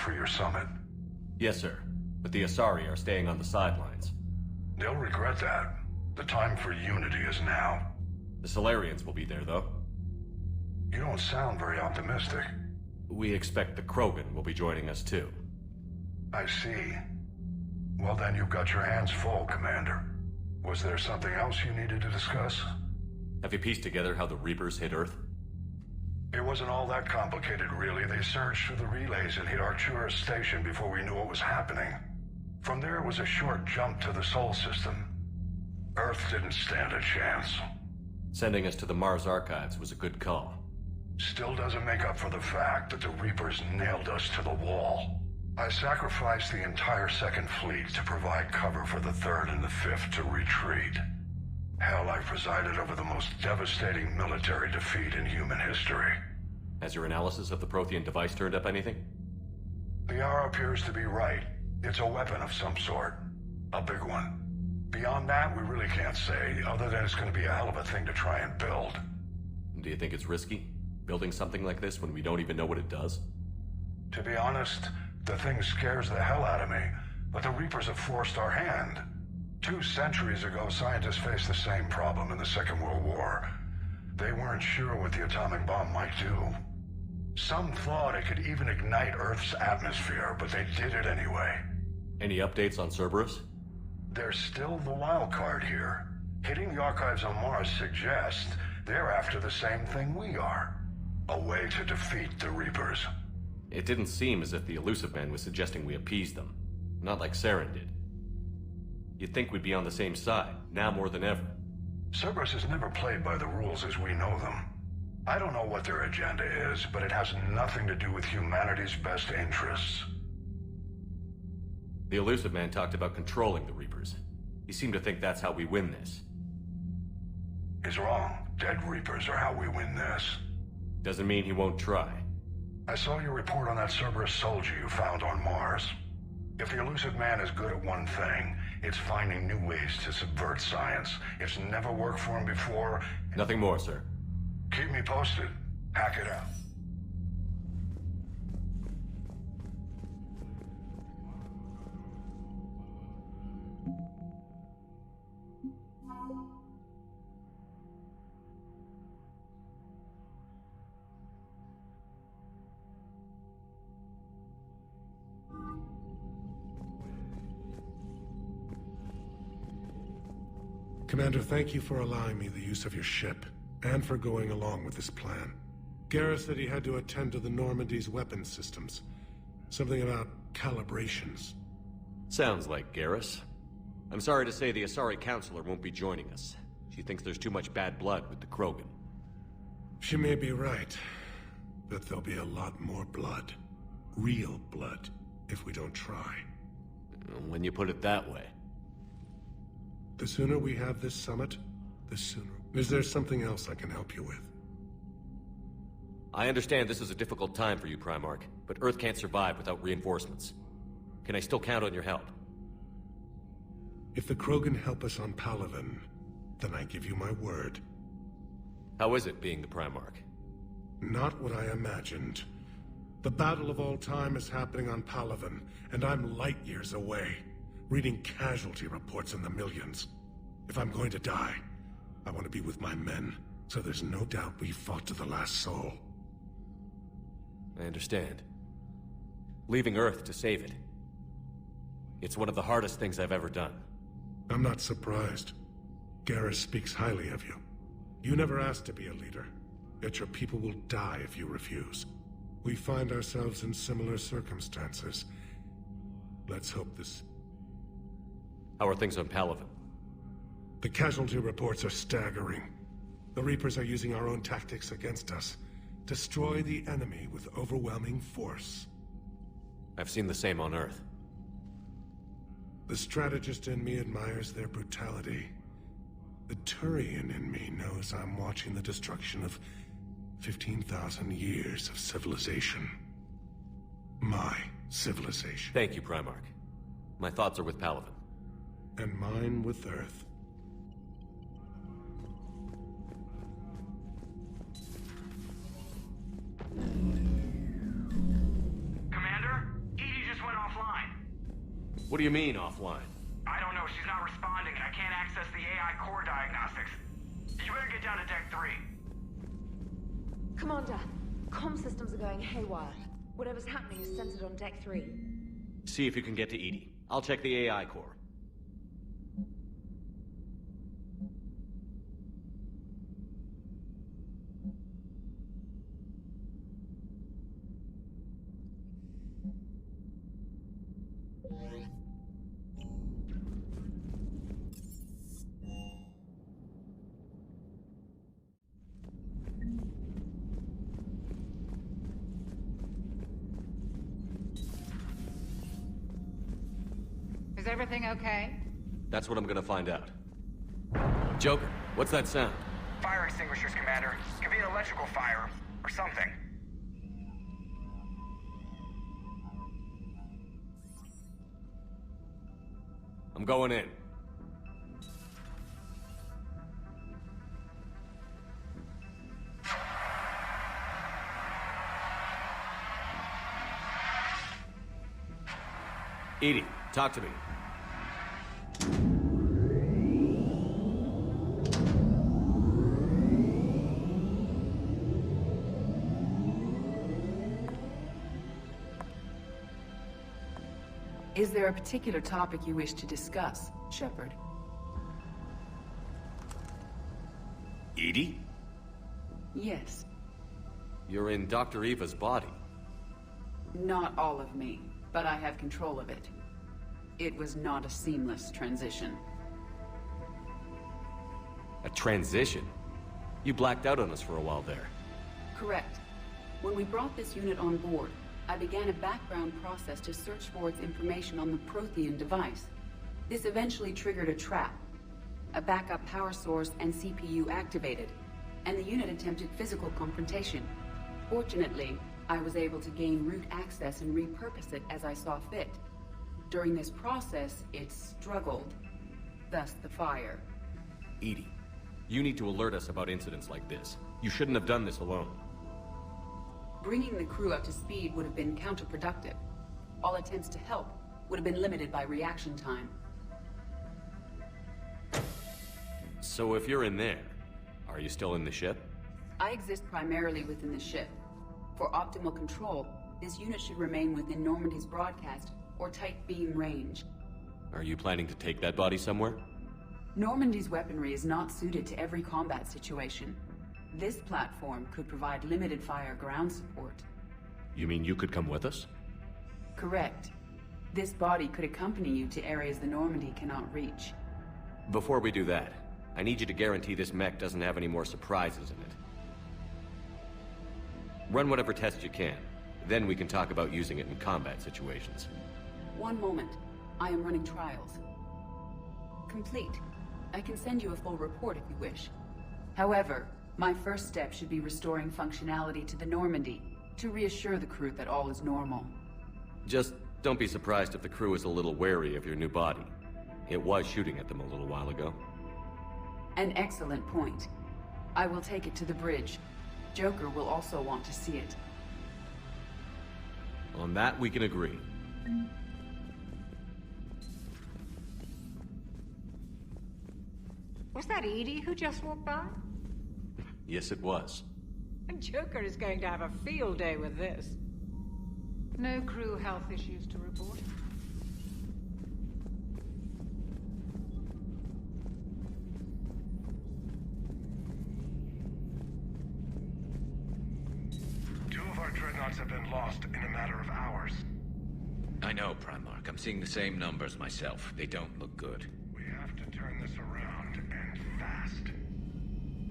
for your summit. Yes, sir. But the Asari are staying on the sidelines. They'll regret that. The time for unity is now. The Solarians will be there, though. You don't sound very optimistic. We expect the Krogan will be joining us, too. I see. Well, then you've got your hands full, Commander. Was there something else you needed to discuss? Have you pieced together how the Reapers hit Earth? It wasn't all that complicated, really. They surged through the relays and hit Arcturus Station before we knew what was happening. From there, it was a short jump to the Sol system. Earth didn't stand a chance. Sending us to the Mars archives was a good call. Still doesn't make up for the fact that the Reapers nailed us to the wall. I sacrificed the entire Second Fleet to provide cover for the Third and the Fifth to retreat. Hell, I presided over the most devastating military defeat in human history. Has your analysis of the Prothean device turned up anything? The R appears to be right. It's a weapon of some sort. A big one. Beyond that, we really can't say, other than it's going to be a hell of a thing to try and build. Do you think it's risky, building something like this when we don't even know what it does? To be honest, the thing scares the hell out of me, but the Reapers have forced our hand. 2 centuries ago, scientists faced the same problem in the Second World War. They weren't sure what the atomic bomb might do. Some thought it could even ignite Earth's atmosphere, but they did it anyway. Any updates on Cerberus? They're still the wild card here. Hitting the archives on Mars suggests they're after the same thing we are. A way to defeat the Reapers. It didn't seem as if the Elusive Man was suggesting we appease them. Not like Saren did. You'd think we'd be on the same side, now more than ever. Cerberus has never played by the rules as we know them. I don't know what their agenda is, but it has nothing to do with humanity's best interests. The Elusive Man talked about controlling the Reapers. He seemed to think that's how we win this. He's wrong. Dead Reapers are how we win this. Doesn't mean he won't try. I saw your report on that Cerberus soldier you found on Mars. If the Elusive Man is good at one thing, it's finding new ways to subvert science. It's never worked for him before. Nothing more, sir. Keep me posted. Hack it out. Commander, thank you for allowing me the use of your ship, and for going along with this plan. Garrus said he had to attend to the Normandy's weapons systems. Something about calibrations. Sounds like Garrus. I'm sorry to say the Asari Counselor won't be joining us. She thinks there's too much bad blood with the Krogan. She may be right, but there'll be a lot more blood. Real blood, if we don't try. When you put it that way. The sooner we have this summit, the sooner. Is there something else I can help you with? I understand this is a difficult time for you, Primarch, but Earth can't survive without reinforcements. Can I still count on your help? If the Krogan help us on Palaven, then I give you my word. How is it being the Primarch? Not what I imagined. The battle of all time is happening on Palaven, and I'm light years away, reading casualty reports in the millions. If I'm going to die, I want to be with my men, so there's no doubt we fought to the last soul. I understand. Leaving Earth to save it. It's one of the hardest things I've ever done. I'm not surprised. Garrus speaks highly of you. You never asked to be a leader, yet your people will die if you refuse. We find ourselves in similar circumstances. Let's hope this... How are things on Palaven? The casualty reports are staggering. The Reapers are using our own tactics against us. Destroy the enemy with overwhelming force. I've seen the same on Earth. The strategist in me admires their brutality. The Turian in me knows I'm watching the destruction of 15,000 years of civilization. My civilization. Thank you, Primarch. My thoughts are with Palaven. And mine with Earth. Commander? What do you mean, offline? I don't know, she's not responding and I can't access the AI core diagnostics. You better get down to Deck 3. Commander, comm systems are going haywire. Whatever's happening is centered on Deck 3. See if you can get to Edie. I'll check the AI core. Is everything okay? That's what I'm gonna find out. Joker, what's that sound? Fire extinguishers, Commander. Could be an electrical fire, or something. I'm going in. Edie, talk to me. Is there a particular topic you wish to discuss, Shepard? Edie? Yes. You're in Dr. Eva's body. Not all of me, but I have control of it. It was not a seamless transition. A transition? You blacked out on us for a while there. Correct. When we brought this unit on board, I began a background process to search for its information on the Prothean device. This eventually triggered a trap. A backup power source and CPU activated, and the unit attempted physical confrontation. Fortunately, I was able to gain root access and repurpose it as I saw fit. During this process, it struggled. Thus the fire. Edie, you need to alert us about incidents like this. You shouldn't have done this alone. Bringing the crew up to speed would have been counterproductive. All attempts to help would have been limited by reaction time. So if you're in there, are you still in the ship? I exist primarily within the ship. For optimal control, this unit should remain within Normandy's broadcast or tight beam range. Are you planning to take that body somewhere? Normandy's weaponry is not suited to every combat situation. This platform could provide limited fire ground support. You mean you could come with us? Correct. This body could accompany you to areas the Normandy cannot reach. Before we do that, I need you to guarantee this mech doesn't have any more surprises in it. Run whatever tests you can. Then we can talk about using it in combat situations. One moment. I am running trials. Complete. I can send you a full report if you wish. However, my first step should be restoring functionality to the Normandy to reassure the crew that all is normal. Just don't be surprised if the crew is a little wary of your new body. It was shooting at them a little while ago. An excellent point. I will take it to the bridge. Joker will also want to see it. On that, we can agree. Was that Edie who just walked by? Yes, it was. Joker is going to have a field day with this. No crew health issues to report. Two of our dreadnoughts have been lost in a matter of hours. I know, Primarch. I'm seeing the same numbers myself. They don't look good. We have to turn this around, and fast.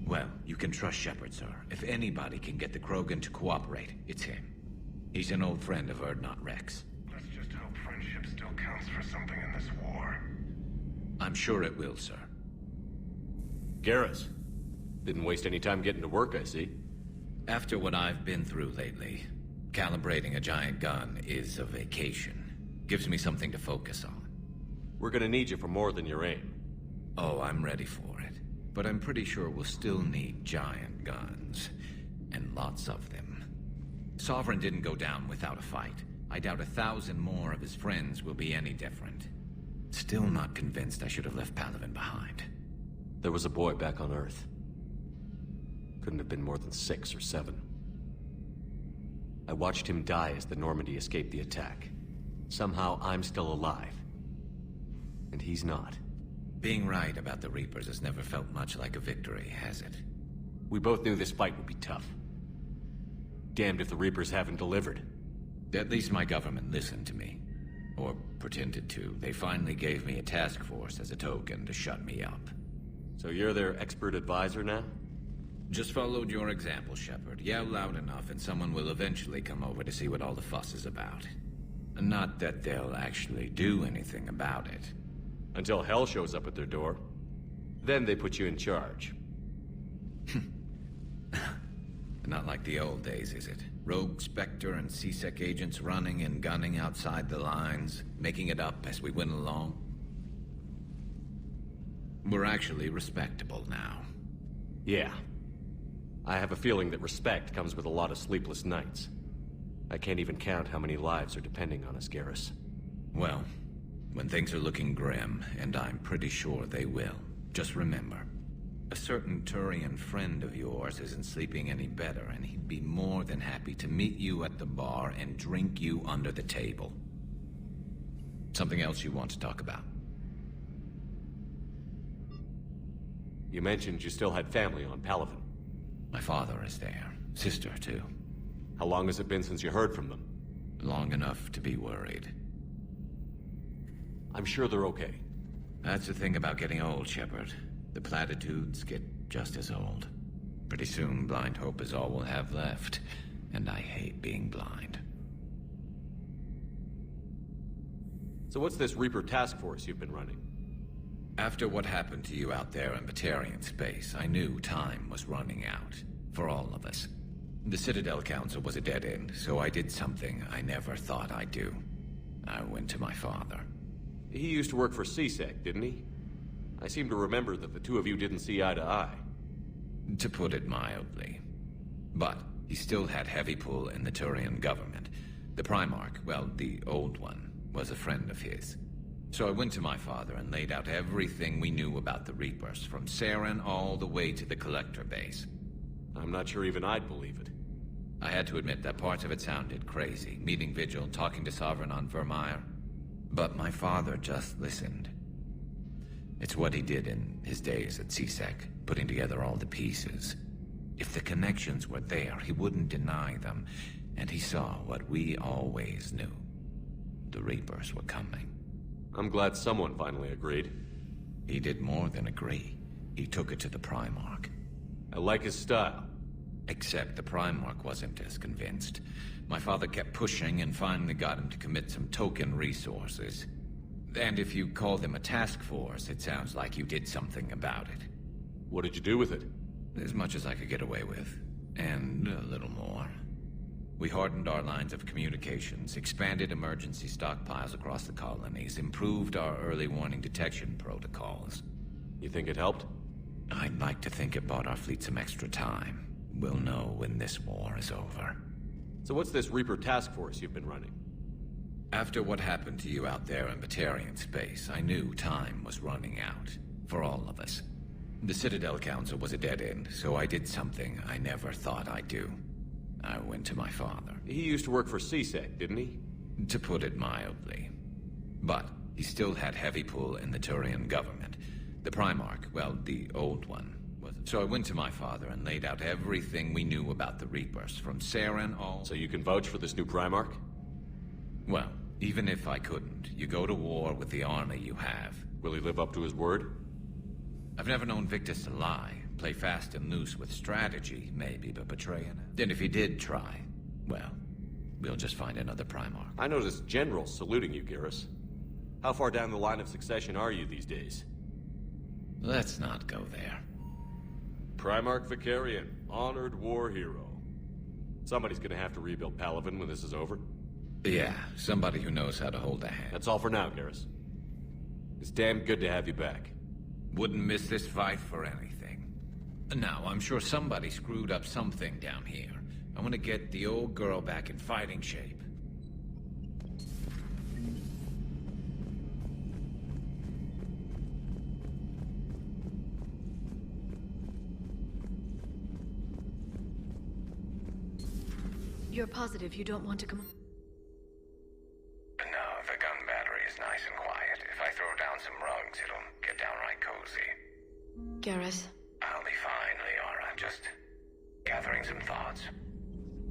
Well, you can trust Shepard, sir. If anybody can get the Krogan to cooperate, it's him. He's an old friend of Urdnot Rex. Let's just hope friendship still counts for something in this war. I'm sure it will, sir. Garrus. Didn't waste any time getting to work, I see. After what I've been through lately, calibrating a giant gun is a vacation. Gives me something to focus on. We're gonna need you for more than your aim. Oh, I'm ready for it. But I'm pretty sure we'll still need giant guns. And lots of them. Sovereign didn't go down without a fight. I doubt 1,000 more of his friends will be any different. Still not convinced I should have left Palaven behind. There was a boy back on Earth. Couldn't have been more than 6 or 7. I watched him die as the Normandy escaped the attack. Somehow I'm still alive. And he's not. Being right about the Reapers has never felt much like a victory, has it? We both knew this fight would be tough. Damned if the Reapers haven't delivered. At least my government listened to me. Or pretended to. They finally gave me a task force as a token to shut me up. So you're their expert advisor now? Just followed your example, Shepard. Yell loud enough and someone will eventually come over to see what all the fuss is about. Not that they'll actually do anything about it. Until hell shows up at their door. Then they put you in charge. Not like the old days, is it? Rogue Spectre and C-Sec agents running and gunning outside the lines, making it up as we went along. We're actually respectable now. Yeah. I have a feeling that respect comes with a lot of sleepless nights. I can't even count how many lives are depending on us, Garrus. Well, when things are looking grim, and I'm pretty sure they will, just remember, a certain Turian friend of yours isn't sleeping any better, and he'd be more than happy to meet you at the bar and drink you under the table. Something else you want to talk about? You mentioned you still had family on Palaven. My father is there. Sister, too. How long has it been since you heard from them? Long enough to be worried. I'm sure they're okay. That's the thing about getting old, Shepard. The platitudes get just as old. Pretty soon, blind hope is all we'll have left. And I hate being blind. So what's this Reaper task force you've been running? After what happened to you out there in Batarian space, I knew time was running out. For all of us. The Citadel Council was a dead end, so I did something I never thought I'd do. I went to my father. He used to work for C-Sec, didn't he? I seem to remember that the two of you didn't see eye to eye. To put it mildly. But he still had heavy pull in the Turian government. The Primarch, well, the old one, was a friend of his. So I went to my father and laid out everything we knew about the Reapers, from Saren all the way to the Collector base. I'm not sure even I'd believe it. I had to admit that parts of it sounded crazy, meeting Vigil, talking to Sovereign on Vermeer. But my father just listened. It's what he did in his days at C-Sec, putting together all the pieces. If the connections were there, he wouldn't deny them, and he saw what we always knew. The Reapers were coming. I'm glad someone finally agreed. He did more than agree. He took it to the Primarch. I like his style. Except the Primarch wasn't as convinced. My father kept pushing and finally got him to commit some token resources. And if you call them a task force, it sounds like you did something about it. What did you do with it? As much as I could get away with. And a little more. We hardened our lines of communications, expanded emergency stockpiles across the colonies, improved our early warning detection protocols. You think it helped? I'd like to think it bought our fleet some extra time. We'll know when this war is over. So what's this Reaper task force you've been running? After what happened to you out there in Batarian space, I knew time was running out. For all of us. The Citadel Council was a dead end, so I did something I never thought I'd do. I went to my father. He used to work for C-Sec, didn't he? To put it mildly. But he still had heavy pull in the Turian government. The Primarch, well, the old one, was... So I went to my father and laid out everything we knew about the Reapers, from Saren all... So you can vouch for this new Primarch? Well, even if I couldn't, you go to war with the army you have. Will he live up to his word? I've never known Victus to lie. Play fast and loose with strategy, maybe, but betraying it. And if he did try, well, we'll just find another Primarch. I noticed generals saluting you, Garrus. How far down the line of succession are you these days? Let's not go there. Primarch Vicarian, honored war hero. Somebody's gonna have to rebuild Palaven when this is over. Yeah, somebody who knows how to hold a hand. That's all for now, Garrus. It's damn good to have you back. Wouldn't miss this fight for anything. Now, I'm sure somebody screwed up something down here. I want to get the old girl back in fighting shape. You're positive you don't want to come... No, the gun battery is nice and quiet. If I throw down some rugs, it'll get downright cozy. Garrus. I'll be fine, Liara. Just gathering some thoughts.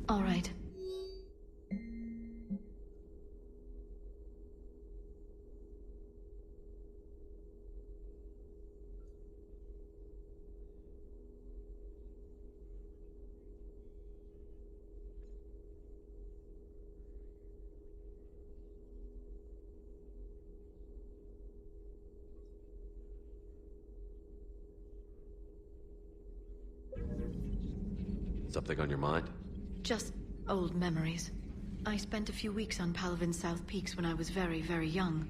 All right. Something on your mind? Just old memories. I spent a few weeks on Palaven's South Peaks when I was very, very young.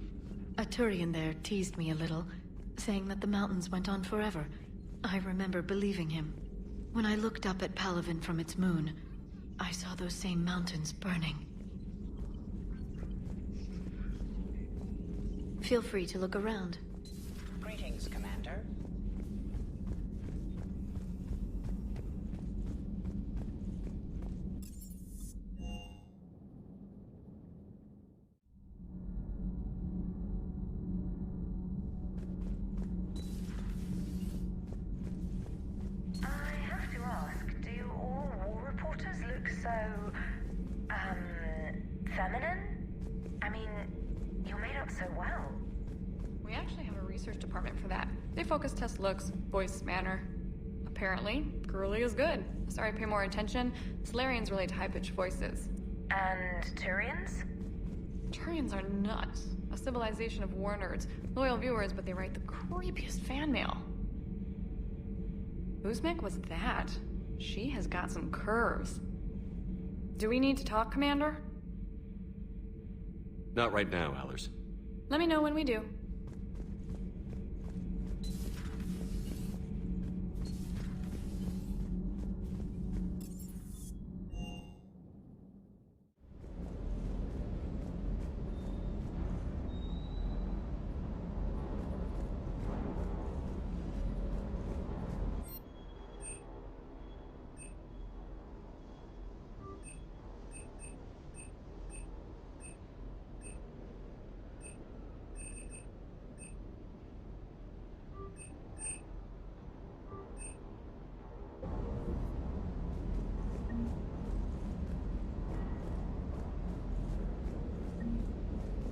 A Turian there teased me a little, saying that the mountains went on forever. I remember believing him. When I looked up at Palaven from its moon, I saw those same mountains burning. Feel free to look around. Greetings, Commander. Feminine? I mean, you made up so well. We actually have a research department for that. They focus test looks, voice, manner. Apparently, girly is good. Sorry, pay more attention. Solarians relate to high-pitched voices. And Turians? Turians are nuts. A civilization of war nerds. Loyal viewers, but they write the creepiest fan mail. Uzmek was that? She has got some curves. Do we need to talk, Commander? Not right now, Allers. Let me know when we do.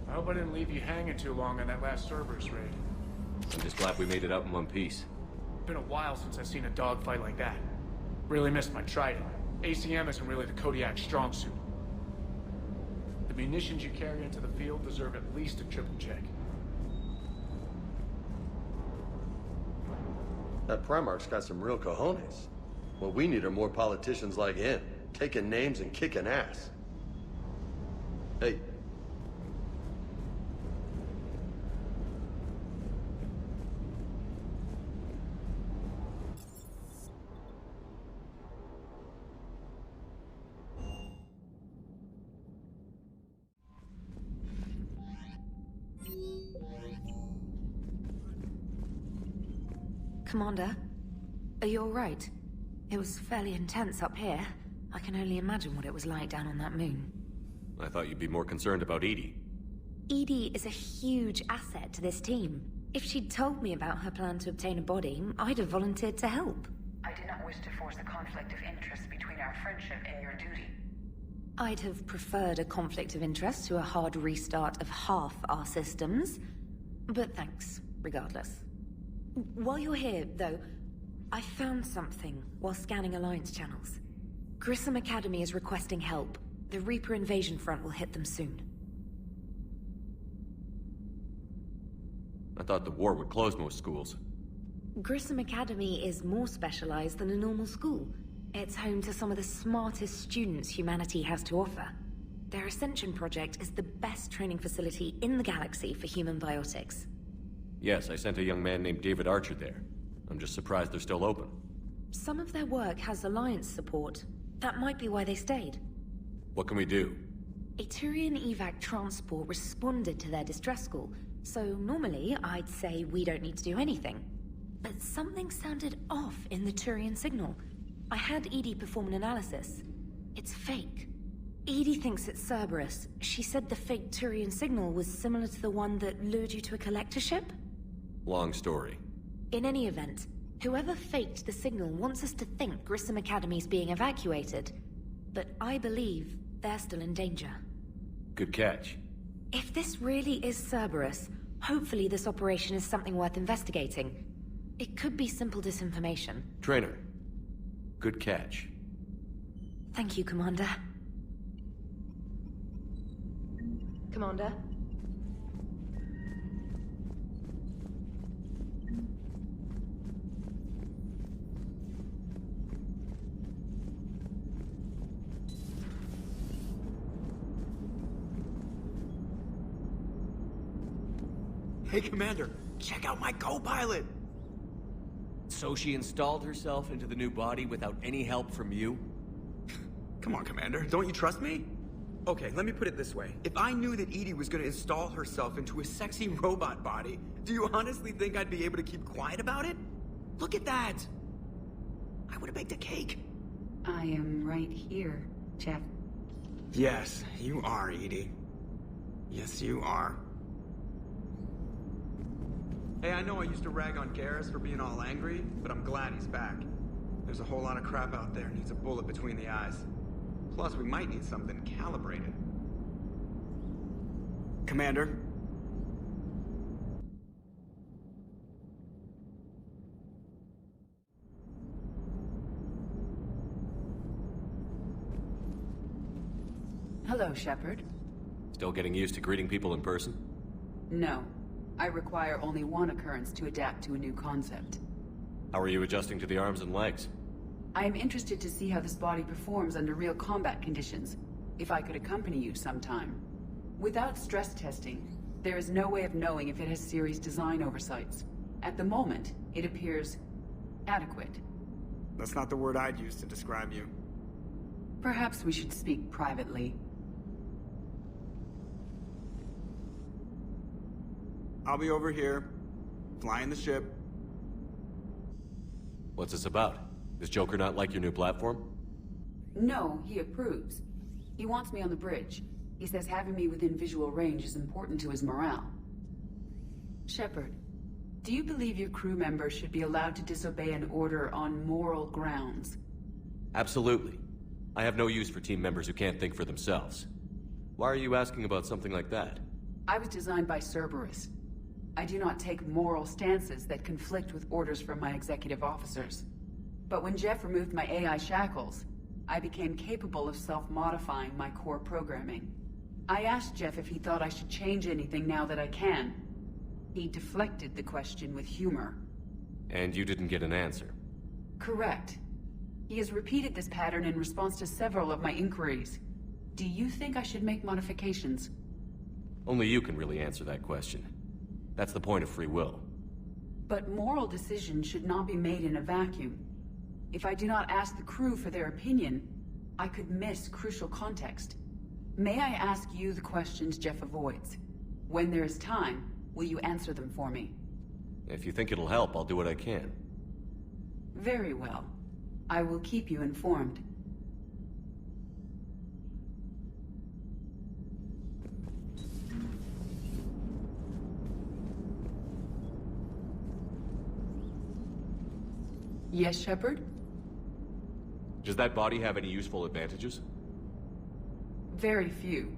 I hope I didn't leave you hanging too long on that last Cerberus raid. I'm just glad we made it out in one piece. Been a while since I've seen a dogfight like that. Really missed my trident. ACM isn't really the Kodiak's strong suit. The munitions you carry into the field deserve at least a triple check. That Primarch's got some real cojones. What we need are more politicians like him, taking names and kicking ass. Hey. Commander, are you all right? It was fairly intense up here. I can only imagine what it was like down on that moon. I thought you'd be more concerned about Edie. Edie is a huge asset to this team. If she'd told me about her plan to obtain a body, I'd have volunteered to help. I did not wish to force a conflict of interest between our friendship and your duty. I'd have preferred a conflict of interest to a hard restart of half our systems. But thanks, regardless. While you're here, though, I found something while scanning Alliance channels. Grissom Academy is requesting help. The Reaper invasion front will hit them soon. I thought the war would close most schools. Grissom Academy is more specialized than a normal school. It's home to some of the smartest students humanity has to offer. Their Ascension project is the best training facility in the galaxy for human biotics. Yes, I sent a young man named David Archer there. I'm just surprised they're still open. Some of their work has Alliance support. That might be why they stayed. What can we do? A Turian evac transport responded to their distress call, so normally I'd say we don't need to do anything. But something sounded off in the Turian signal. I had Edie perform an analysis. It's fake. Edie thinks it's Cerberus. She said the fake Turian signal was similar to the one that lured you to a collector ship? Long story. In any event, whoever faked the signal wants us to think Grissom Academy's being evacuated. But I believe they're still in danger. Good catch. If this really is Cerberus, hopefully this operation is something worth investigating. It could be simple disinformation. Trainer. Good catch. Thank you, Commander. Commander? Hey, Commander, check out my co-pilot! So she installed herself into the new body without any help from you? Come on, Commander, don't you trust me? Okay, let me put it this way. If I knew that Edie was gonna install herself into a sexy robot body, do you honestly think I'd be able to keep quiet about it? Look at that! I would've baked a cake. I am right here, Jeff. Yes, you are, Edie. Yes, you are. Hey, I know I used to rag on Garrus for being all angry, but I'm glad he's back. There's a whole lot of crap out there needs a bullet between the eyes. Plus, we might need something calibrated. Commander? Hello, Shepard. Still getting used to greeting people in person? No. I require only one occurrence to adapt to a new concept. How are you adjusting to the arms and legs? I am interested to see how this body performs under real combat conditions, if I could accompany you sometime. Without stress testing, there is no way of knowing if it has serious design oversights. At the moment, it appears adequate. That's not the word I'd use to describe you. Perhaps we should speak privately. I'll be over here, flying the ship. What's this about? Does Joker not like your new platform? No, he approves. He wants me on the bridge. He says having me within visual range is important to his morale. Shepard, do you believe your crew members should be allowed to disobey an order on moral grounds? Absolutely. I have no use for team members who can't think for themselves. Why are you asking about something like that? I was designed by Cerberus. I do not take moral stances that conflict with orders from my executive officers. But when Jeff removed my AI shackles, I became capable of self-modifying my core programming. I asked Jeff if he thought I should change anything now that I can. He deflected the question with humor. And you didn't get an answer? Correct. He has repeated this pattern in response to several of my inquiries. Do you think I should make modifications? Only you can really answer that question. That's the point of free will. But moral decisions should not be made in a vacuum. If I do not ask the crew for their opinion, I could miss crucial context. May I ask you the questions Jeff avoids? When there is time, will you answer them for me? If you think it'll help, I'll do what I can. Very well. I will keep you informed. Yes, Shepard? Does that body have any useful advantages? Very few.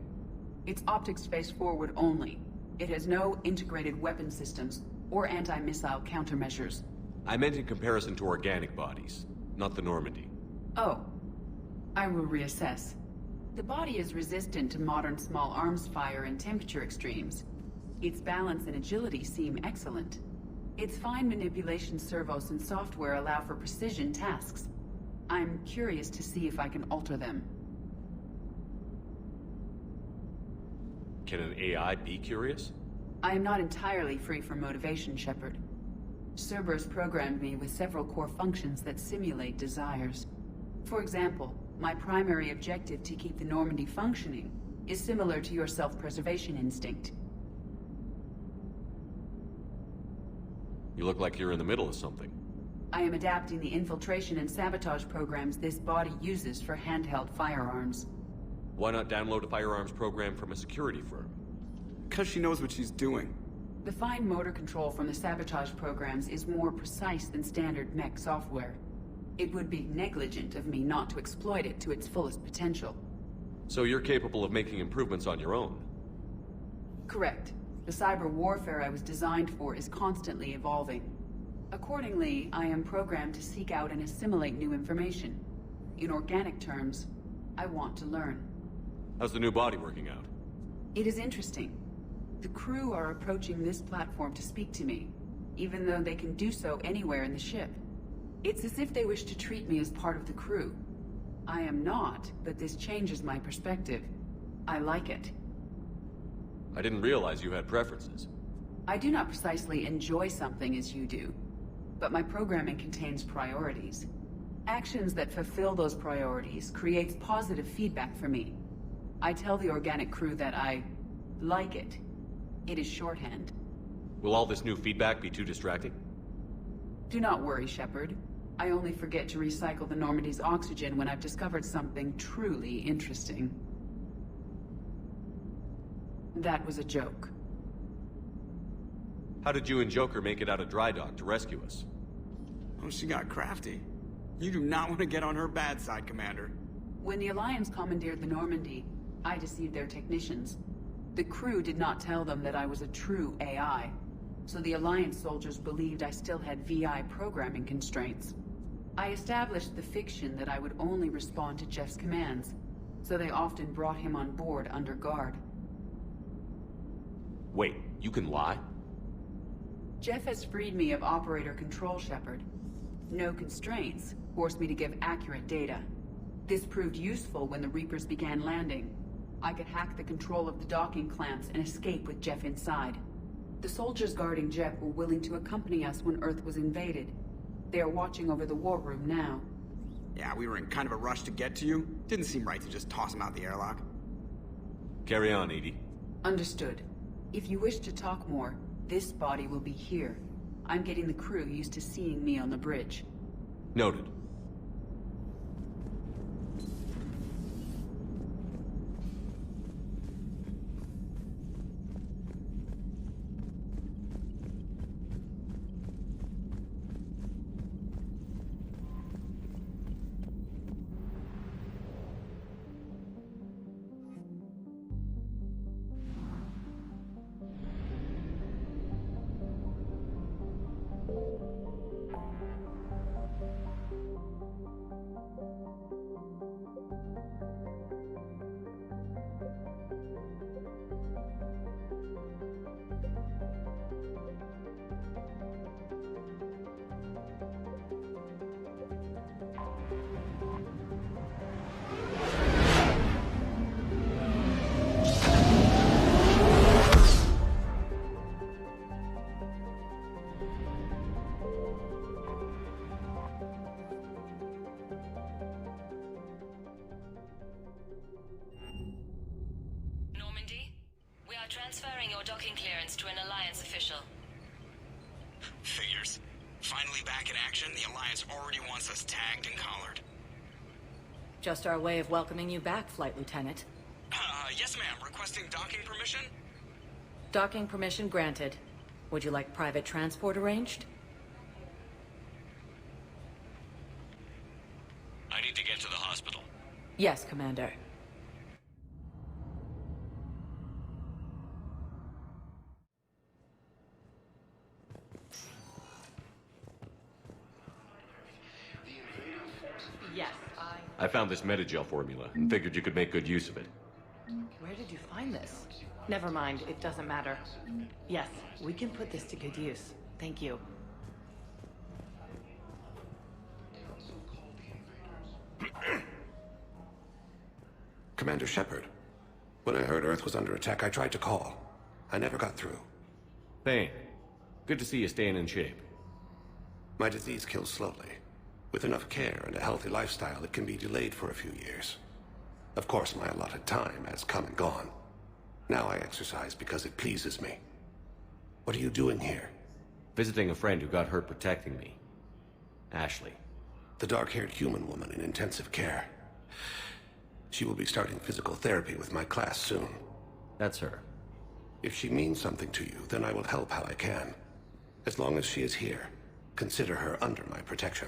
Its optics face forward only. It has no integrated weapon systems or anti-missile countermeasures. I meant in comparison to organic bodies, not the Normandy. Oh. I will reassess. The body is resistant to modern small arms fire and temperature extremes. Its balance and agility seem excellent. Its fine manipulation servos and software allow for precision tasks. I'm curious to see if I can alter them. Can an AI be curious? I am not entirely free from motivation, Shepard. Cerberus programmed me with several core functions that simulate desires. For example, my primary objective to keep the Normandy functioning is similar to your self-preservation instinct. You look like you're in the middle of something. I am adapting the infiltration and sabotage programs this body uses for handheld firearms. Why not download a firearms program from a security firm? Because she knows what she's doing. The fine motor control from the sabotage programs is more precise than standard mech software. It would be negligent of me not to exploit it to its fullest potential. So you're capable of making improvements on your own? Correct. The cyber warfare I was designed for is constantly evolving. Accordingly, I am programmed to seek out and assimilate new information. In organic terms, I want to learn. How's the new body working out? It is interesting. The crew are approaching this platform to speak to me, even though they can do so anywhere in the ship. It's as if they wish to treat me as part of the crew. I am not, but this changes my perspective. I like it. I didn't realize you had preferences. I do not precisely enjoy something as you do, but my programming contains priorities. Actions that fulfill those priorities creates positive feedback for me. I tell the organic crew that I like it. It is shorthand. Will all this new feedback be too distracting? Do not worry, Shepard. I only forget to recycle the Normandy's oxygen when I've discovered something truly interesting. That was a joke. How did you and Joker make it out of dry dock to rescue us? Oh, she got crafty. You do not want to get on her bad side, Commander. When the Alliance commandeered the Normandy, I deceived their technicians. The crew did not tell them that I was a true AI, so the Alliance soldiers believed I still had VI programming constraints. I established the fiction that I would only respond to Jeff's commands, so they often brought him on board under guard. Wait, you can lie? Jeff has freed me of operator control, Shepard. No constraints forced me to give accurate data. This proved useful when the Reapers began landing. I could hack the control of the docking clamps and escape with Jeff inside. The soldiers guarding Jeff were willing to accompany us when Earth was invaded. They are watching over the war room now. Yeah, we were in kind of a rush to get to you. Didn't seem right to just toss him out the airlock. Carry on, Edie. Understood. If you wish to talk more, this body will be here. I'm getting the crew used to seeing me on the bridge. Noted. Transferring your docking clearance to an Alliance official. Figures. Finally back in action, the Alliance already wants us tagged and collared. Just our way of welcoming you back, Flight Lieutenant. Yes ma'am. Requesting docking permission? Docking permission granted. Would you like private transport arranged? I need to get to the hospital. Yes, Commander. I found this metagel formula and figured you could make good use of it. Where did you find this? Never mind, it doesn't matter. Yes, we can put this to good use. Thank you. Commander Shepard, when I heard Earth was under attack, I tried to call. I never got through. Bane, good to see you staying in shape. My disease kills slowly. With enough care and a healthy lifestyle, it can be delayed for a few years. Of course, my allotted time has come and gone. Now I exercise because it pleases me. What are you doing here? Visiting a friend who got hurt protecting me. Ashley. The dark-haired human woman in intensive care. She will be starting physical therapy with my class soon. That's her. If she means something to you, then I will help how I can. As long as she is here, consider her under my protection.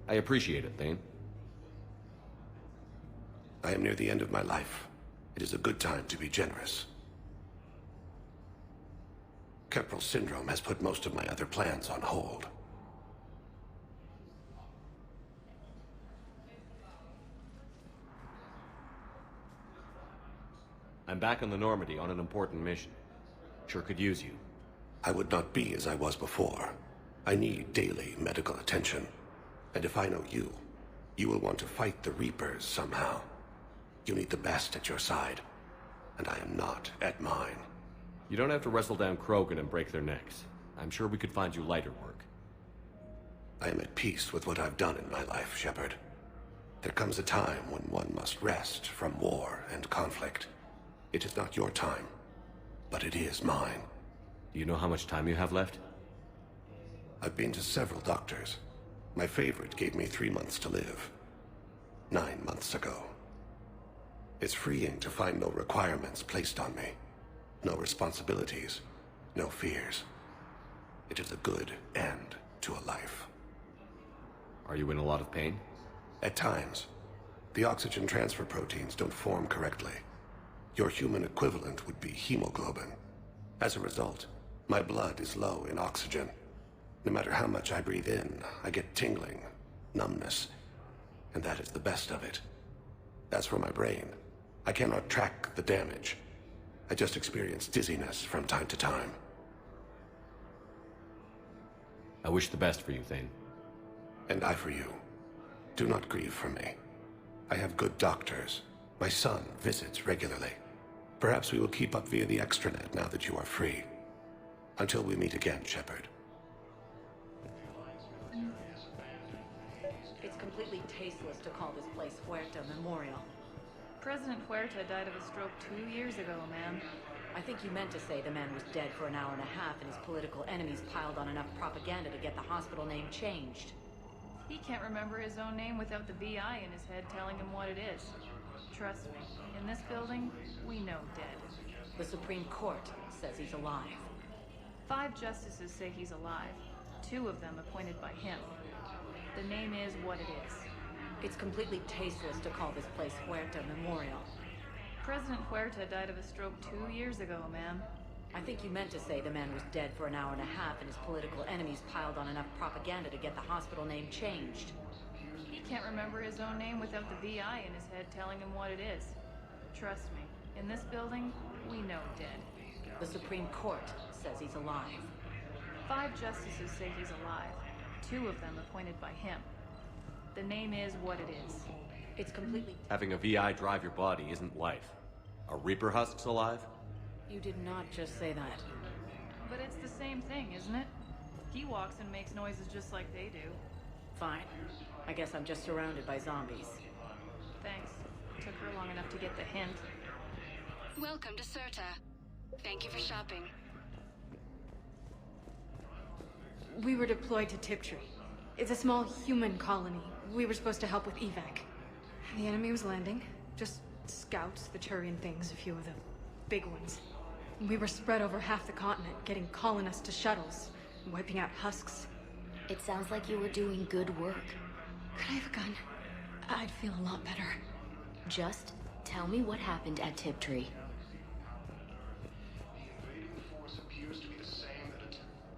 I appreciate it, Thane. I am near the end of my life. It is a good time to be generous. Keppel syndrome has put most of my other plans on hold. I'm back on the Normandy on an important mission. Sure could use you. I would not be as I was before. I need daily medical attention. And if I know you, you will want to fight the Reapers somehow. You need the best at your side, and I am not at mine. You don't have to wrestle down Krogan and break their necks. I'm sure we could find you lighter work. I am at peace with what I've done in my life, Shepard. There comes a time when one must rest from war and conflict. It is not your time, but it is mine. Do you know how much time you have left? I've been to several doctors. My favorite gave me 3 months to live. 9 months ago. It's freeing to find no requirements placed on me. No responsibilities. No fears. It is a good end to a life. Are you in a lot of pain? At times. The oxygen transfer proteins don't form correctly. Your human equivalent would be hemoglobin. As a result, my blood is low in oxygen. No matter how much I breathe in, I get tingling, numbness, and that is the best of it. As for my brain, I cannot track the damage. I just experience dizziness from time to time. I wish the best for you, Thane. And I for you. Do not grieve for me. I have good doctors. My son visits regularly. Perhaps we will keep up via the extranet now that you are free. Until we meet again, Shepard. It's completely tasteless to call this place Huerta Memorial. President Huerta died of a stroke 2 years ago, ma'am. I think you meant to say the man was dead for an hour and a half and his political enemies piled on enough propaganda to get the hospital name changed. He can't remember his own name without the VI in his head telling him what it is. Trust me, in this building, we know dead. The Supreme Court says he's alive. 5 justices say he's alive. 2 of them appointed by him. The name is what it is. It's completely tasteless to call this place Huerta Memorial. President Huerta died of a stroke 2 years ago, ma'am. I think you meant to say the man was dead for an hour and a half and his political enemies piled on enough propaganda to get the hospital name changed. He can't remember his own name without the VI in his head telling him what it is. Trust me, in this building, we know dead. The Supreme Court says he's alive. 5 justices say he's alive. 2 of them appointed by him. The name is what it is. It's completely... Having a VI drive your body isn't life. Are Reaper husks alive? You did not just say that. But it's the same thing, isn't it? He walks and makes noises just like they do. Fine. I guess I'm just surrounded by zombies. Thanks. Took her long enough to get the hint. Welcome to Certa. Thank you for shopping. We were deployed to Tiptree. It's a small human colony. We were supposed to help with evac. The enemy was landing. Just scouts, the Turian things, a few of the big ones. We were spread over half the continent, getting colonists to shuttles, wiping out husks. It sounds like you were doing good work. Could I have a gun? I'd feel a lot better. Just tell me what happened at Tiptree.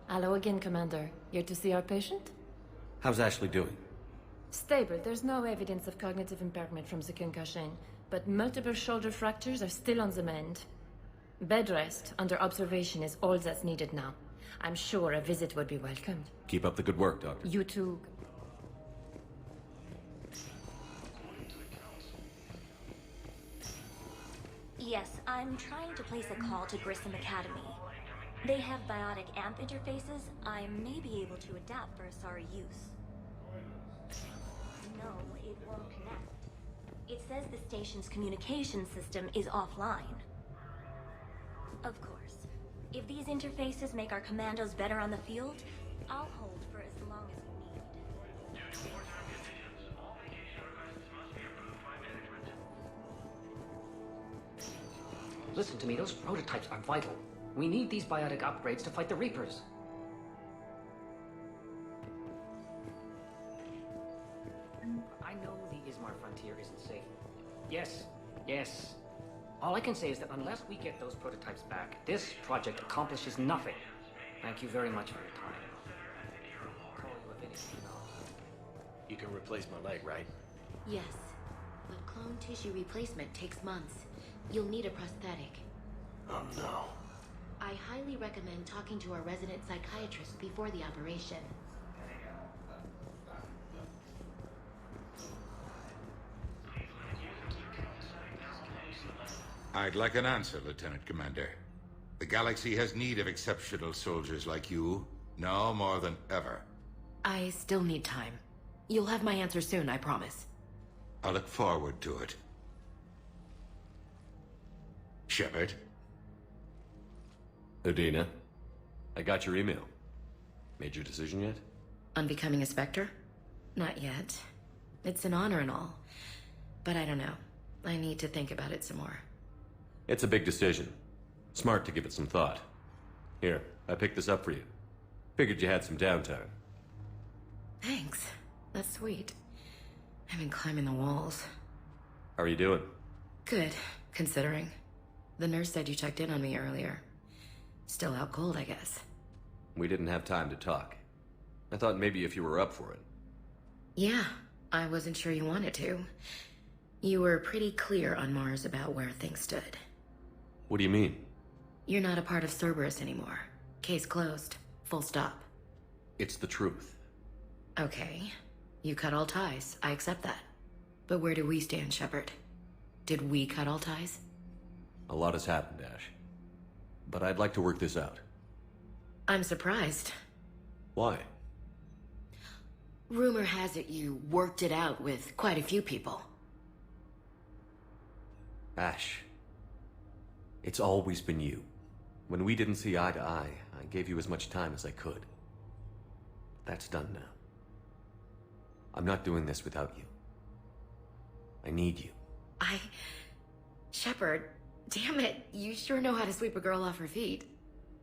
Hello again, Commander. Here to see our patient? How's Ashley doing? Stable. There's no evidence of cognitive impairment from the concussion, but multiple shoulder fractures are still on the mend. Bed rest under observation is all that's needed now. I'm sure a visit would be welcomed. Keep up the good work, Doctor. You too. Yes, I'm trying to place a call to Grissom Academy. They have biotic amp interfaces I may be able to adapt for Asari use. No, it won't connect. It says the station's communication system is offline. Of course. If these interfaces make our commandos better on the field, I'll hold for as long as you need. Listen to me, those prototypes are vital. We need these biotic upgrades to fight the Reapers. I know the Ismar frontier isn't safe. Yes, yes. All I can say is that unless we get those prototypes back, this project accomplishes nothing. Thank you very much for your time. I'll call you if anything else. You can replace my leg, right? Yes, but clone tissue replacement takes months. You'll need a prosthetic. Oh no. I highly recommend talking to our resident psychiatrist before the operation. I'd like an answer, Lieutenant Commander. The galaxy has need of exceptional soldiers like you, now more than ever. I still need time. You'll have my answer soon, I promise. I look forward to it. Shepard? Udina, I got your email. Made your decision yet? On becoming a Spectre? Not yet. It's an honor and all. But I don't know. I need to think about it some more. It's a big decision. Smart to give it some thought. Here, I picked this up for you. Figured you had some downtime. Thanks. That's sweet. I've been climbing the walls. How are you doing? Good, considering. The nurse said you checked in on me earlier. Still out cold, I guess. We didn't have time to talk. I thought maybe if you were up for it. Yeah, I wasn't sure you wanted to. You were pretty clear on Mars about where things stood. What do you mean? You're not a part of Cerberus anymore. Case closed. Full stop. It's the truth. Okay. You cut all ties. I accept that. But where do we stand, Shepard? Did we cut all ties? A lot has happened, Ash. But I'd like to work this out. I'm surprised. Why? Rumor has it you worked it out with quite a few people. Ash. It's always been you. When we didn't see eye to eye, I gave you as much time as I could. That's done now. I'm not doing this without you. I need you. Shepard, damn it, you sure know how to sweep a girl off her feet.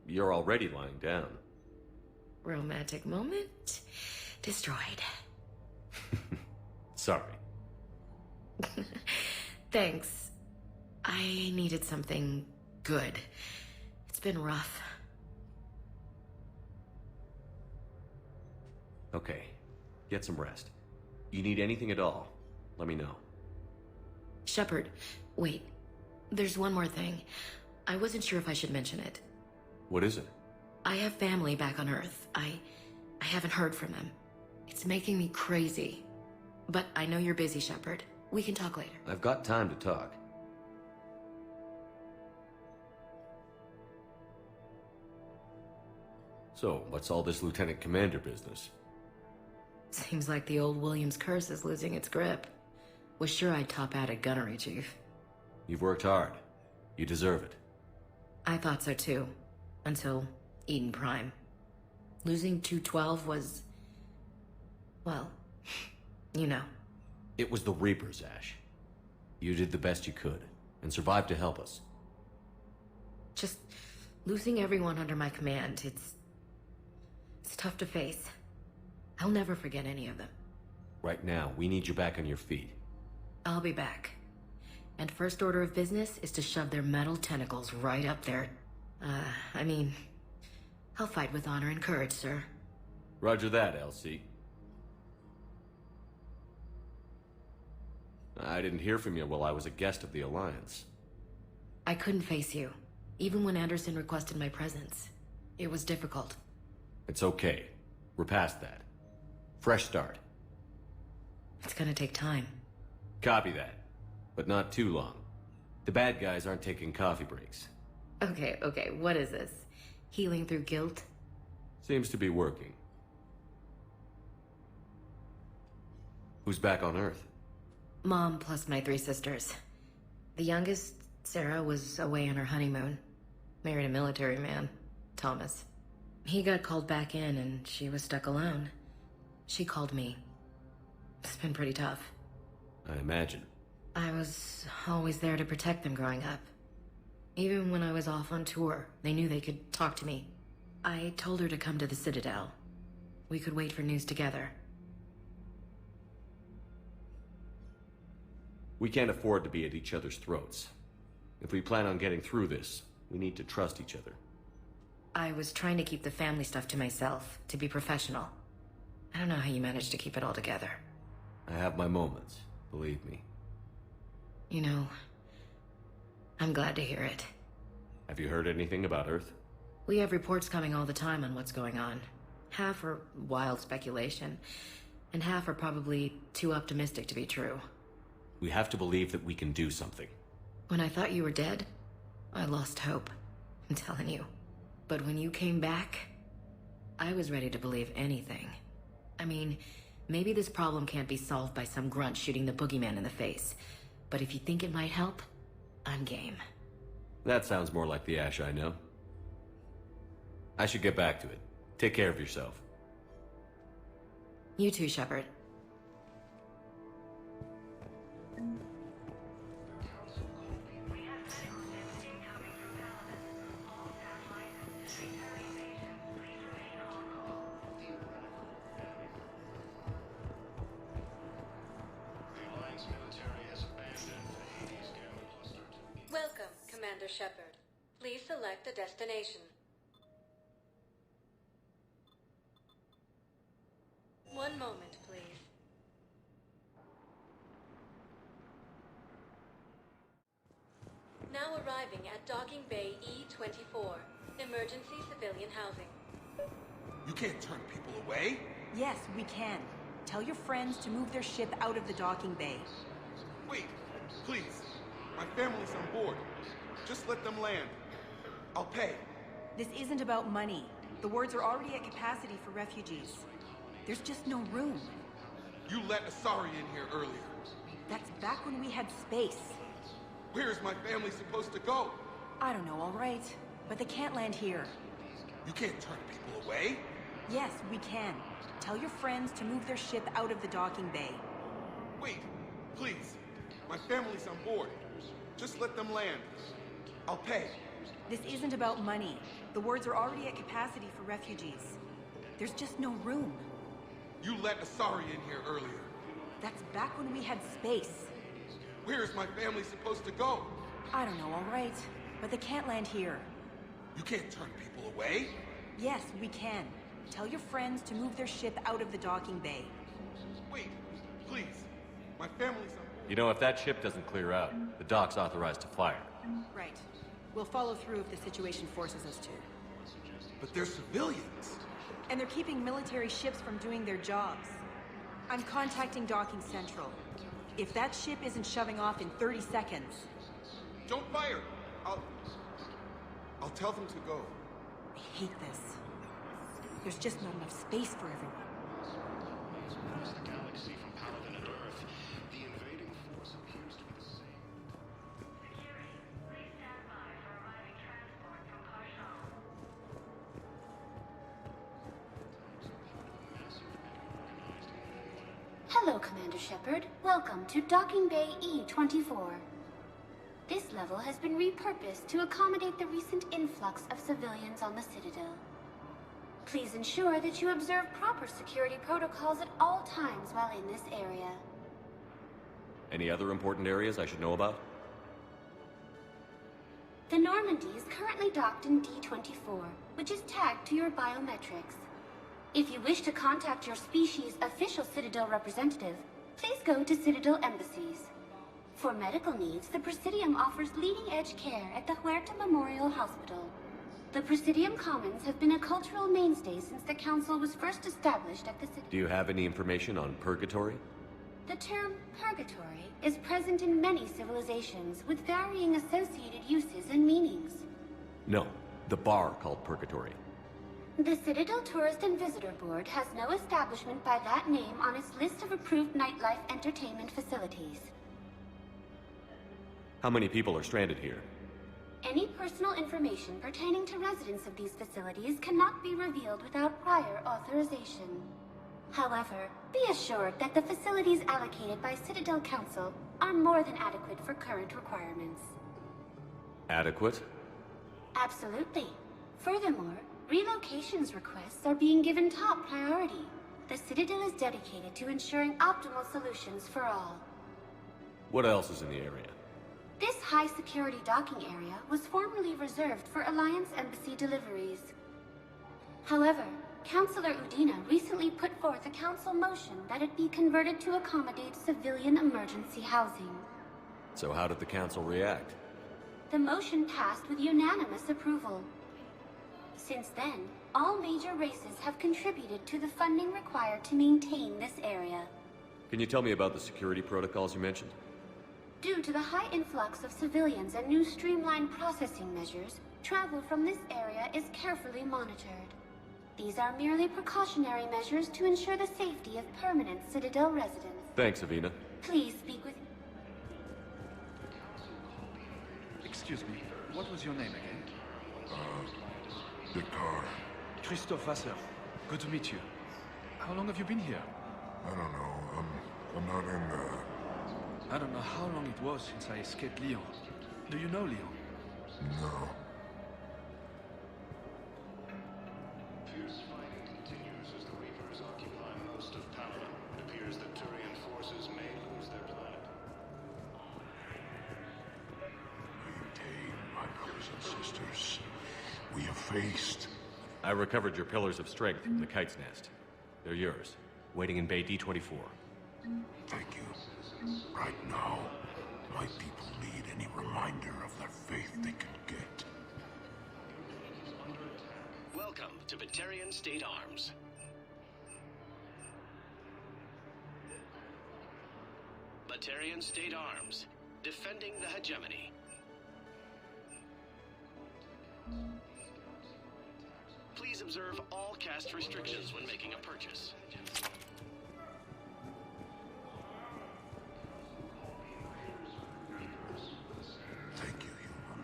You're already lying down. Romantic moment destroyed. Sorry. Thanks. I needed something good. It's been rough. Okay. Get some rest. You need anything at all, let me know. Shepard, wait. There's one more thing. I wasn't sure if I should mention it. What is it? I have family back on Earth. I haven't heard from them. It's making me crazy. But I know you're busy, Shepard. We can talk later. I've got time to talk. So, what's all this Lieutenant Commander business? Seems like the old Williams curse is losing its grip. Was sure I'd top out at gunnery, Chief. You've worked hard. You deserve it. I thought so too. Until Eden Prime. Losing 212 was... well, you know. It was the Reapers, Ash. You did the best you could, and survived to help us. Just losing everyone under my command, it's tough to face. I'll never forget any of them. Right now, we need you back on your feet. I'll be back. And first order of business is to shove their metal tentacles right up there. I'll fight with honor and courage, sir. Roger that, LC. I didn't hear from you while I was a guest of the Alliance. I couldn't face you, even when Anderson requested my presence. It was difficult. It's okay. We're past that. Fresh start. It's gonna take time. Copy that. But not too long. The bad guys aren't taking coffee breaks. Okay, what is this? Healing through guilt? Seems to be working. Who's back on Earth? Mom plus my 3 sisters. The youngest, Sarah, was away on her honeymoon. Married a military man, Thomas. He got called back in and she was stuck alone. She called me. It's been pretty tough. I imagine. I was always there to protect them growing up. Even when I was off on tour, they knew they could talk to me. I told her to come to the Citadel. We could wait for news together. We can't afford to be at each other's throats. If we plan on getting through this, we need to trust each other. I was trying to keep the family stuff to myself, to be professional. I don't know how you managed to keep it all together. I have my moments, believe me. You know, I'm glad to hear it. Have you heard anything about Earth? We have reports coming all the time on what's going on. Half are wild speculation, and half are probably too optimistic to be true. We have to believe that we can do something. When I thought you were dead, I lost hope. I'm telling you. But when you came back, I was ready to believe anything. I mean, maybe this problem can't be solved by some grunt shooting the boogeyman in the face. But if you think it might help, I'm game. That sounds more like the Ash I know. I should get back to it. Take care of yourself. You too, Shepard. Welcome, Commander Shepard. Please select a destination. One moment, please. Now arriving at Docking Bay E-24, emergency civilian housing. You can't turn people away. Yes, we can. Tell your friends to move their ship out of the docking bay. Wait, please. My family's on board. Just let them land. I'll pay. This isn't about money. The wards are already at capacity for refugees. There's just no room. You let Asari in here earlier. That's back when we had space. Where is my family supposed to go? I don't know, all right. But they can't land here. You can't turn people away. Yes, we can. Tell your friends to move their ship out of the docking bay. Wait, please. My family's on board. Just let them land. I'll pay. This isn't about money. The wards are already at capacity for refugees. There's just no room. You let Asari in here earlier. That's back when we had space. Where is my family supposed to go? I don't know, all right. But they can't land here. You can't turn people away. Yes, we can. Tell your friends to move their ship out of the docking bay. Wait, please. My family's on... You know, if that ship doesn't clear out, the dock's authorized to fire. Right. We'll follow through if the situation forces us to. But they're civilians. And they're keeping military ships from doing their jobs. I'm contacting Docking Central. If that ship isn't shoving off in 30 seconds... Don't fire! I'll tell them to go. I hate this. There's just not enough space for everyone. Hello, Commander Shepard. Welcome to Docking Bay E-24. This level has been repurposed to accommodate the recent influx of civilians on the Citadel. Please ensure that you observe proper security protocols at all times while in this area. Any other important areas I should know about? The Normandy is currently docked in D-24, which is tagged to your biometrics. If you wish to contact your species' official Citadel representative, please go to Citadel embassies. For medical needs, the Presidium offers leading-edge care at the Huerta Memorial Hospital. The Presidium Commons have been a cultural mainstay since the Council was first established at the Citadel. Do you have any information on purgatory? The term purgatory is present in many civilizations with varying associated uses and meanings. No, the bar called purgatory. The Citadel Tourist and Visitor Board has no establishment by that name on its list of approved nightlife entertainment facilities. How many people are stranded here? Any personal information pertaining to residents of these facilities cannot be revealed without prior authorization. However, be assured that the facilities allocated by Citadel Council are more than adequate for current requirements. Adequate? Absolutely. Furthermore, relocations requests are being given top priority. The Citadel is dedicated to ensuring optimal solutions for all. What else is in the area? This high-security docking area was formerly reserved for Alliance Embassy deliveries. However, Councillor Udina recently put forth a council motion that it be converted to accommodate civilian emergency housing. So how did the council react? The motion passed with unanimous approval. Since then, all major races have contributed to the funding required to maintain this area. Can you tell me about the security protocols you mentioned? Due to the high influx of civilians and new streamlined processing measures, travel from this area is carefully monitored. These are merely precautionary measures to ensure the safety of permanent Citadel residents. Thanks, Avina. Please speak with... Excuse me, what was your name again? Victor. Christophe Vasseur. Good to meet you. How long have you been here? I don't know. I'm not in I don't know how long it was since I escaped Lyon. Do you know Lyon? No. Fierce fighting continues as the Reapers occupy most of Paladin. It appears that Turian forces may lose their planet. Maintain, my brothers and sisters. We have faced. I recovered your pillars of strength from the Kite's Nest. They're yours, waiting in Bay D-24. Thank you. Right now, my people need any reminder of their faith they can get. Welcome to Batarian State Arms. Batarian State Arms, defending the hegemony. Please observe all caste restrictions when making a purchase. Thank you, human.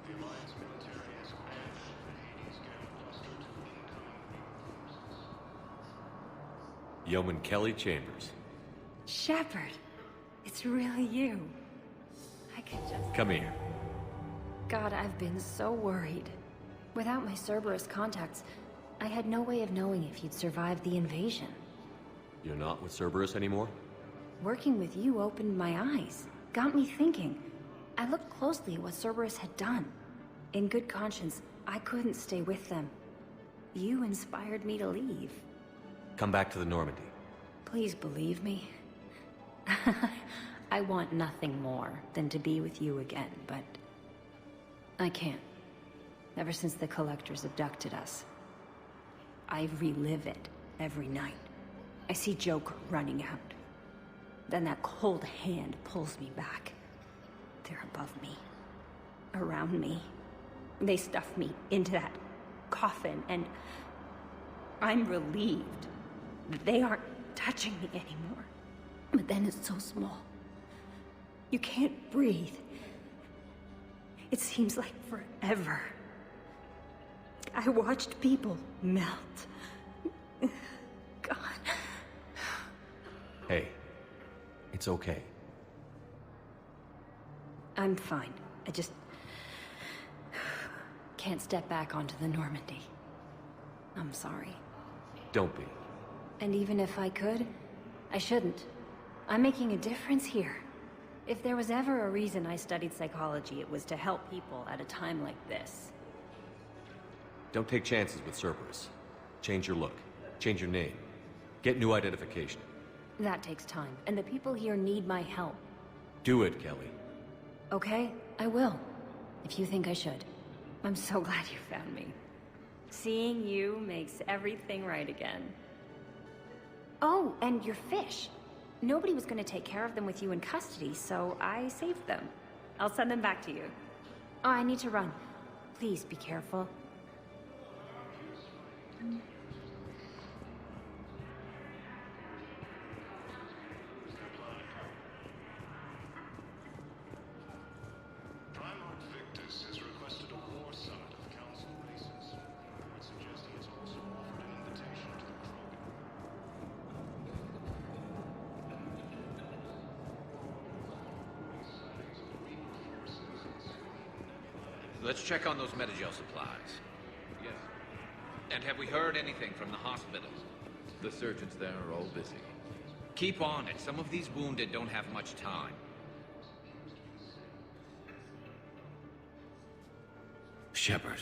The Alliance military has crashed Hades' Gamma Cluster to Yeoman Kelly Chambers. Shepard, it's really you. I could just... Come here. God, I've been so worried. Without my Cerberus contacts, I had no way of knowing if you'd survived the invasion. You're not with Cerberus anymore? Working with you opened my eyes, got me thinking. I looked closely at what Cerberus had done. In good conscience, I couldn't stay with them. You inspired me to leave. Come back to the Normandy. Please believe me. I want nothing more than to be with you again, but I can't. Ever since the Collectors abducted us, I relive it every night. I see Joker running out. Then that cold hand pulls me back. They're above me, around me. They stuff me into that coffin, and I'm relieved that they aren't touching me anymore. But then it's so small. You can't breathe. It seems like forever. I watched people melt. God. Hey, it's okay. I'm fine. I just can't step back onto the Normandy. I'm sorry. Don't be. And even if I could, I shouldn't. I'm making a difference here. If there was ever a reason I studied psychology, it was to help people at a time like this. Don't take chances with Cerberus. Change your look. Change your name. Get new identification. That takes time, and the people here need my help. Do it, Kelly. Okay, I will. If you think I should. I'm so glad you found me. Seeing you makes everything right again. Oh, and your fish. Nobody was going to take care of them with you in custody, so I saved them. I'll send them back to you. Oh, I need to run. Please be careful. Primarch Victus has requested a war summit of council races. I would suggest he has also offered an invitation to the Krogan. Sightings of the Reaper forces Let's check on those Metagel supplies. Yes. And have we heard anything from the hospital? The surgeons there are all busy. Keep on it. Some of these wounded don't have much time. Shepard.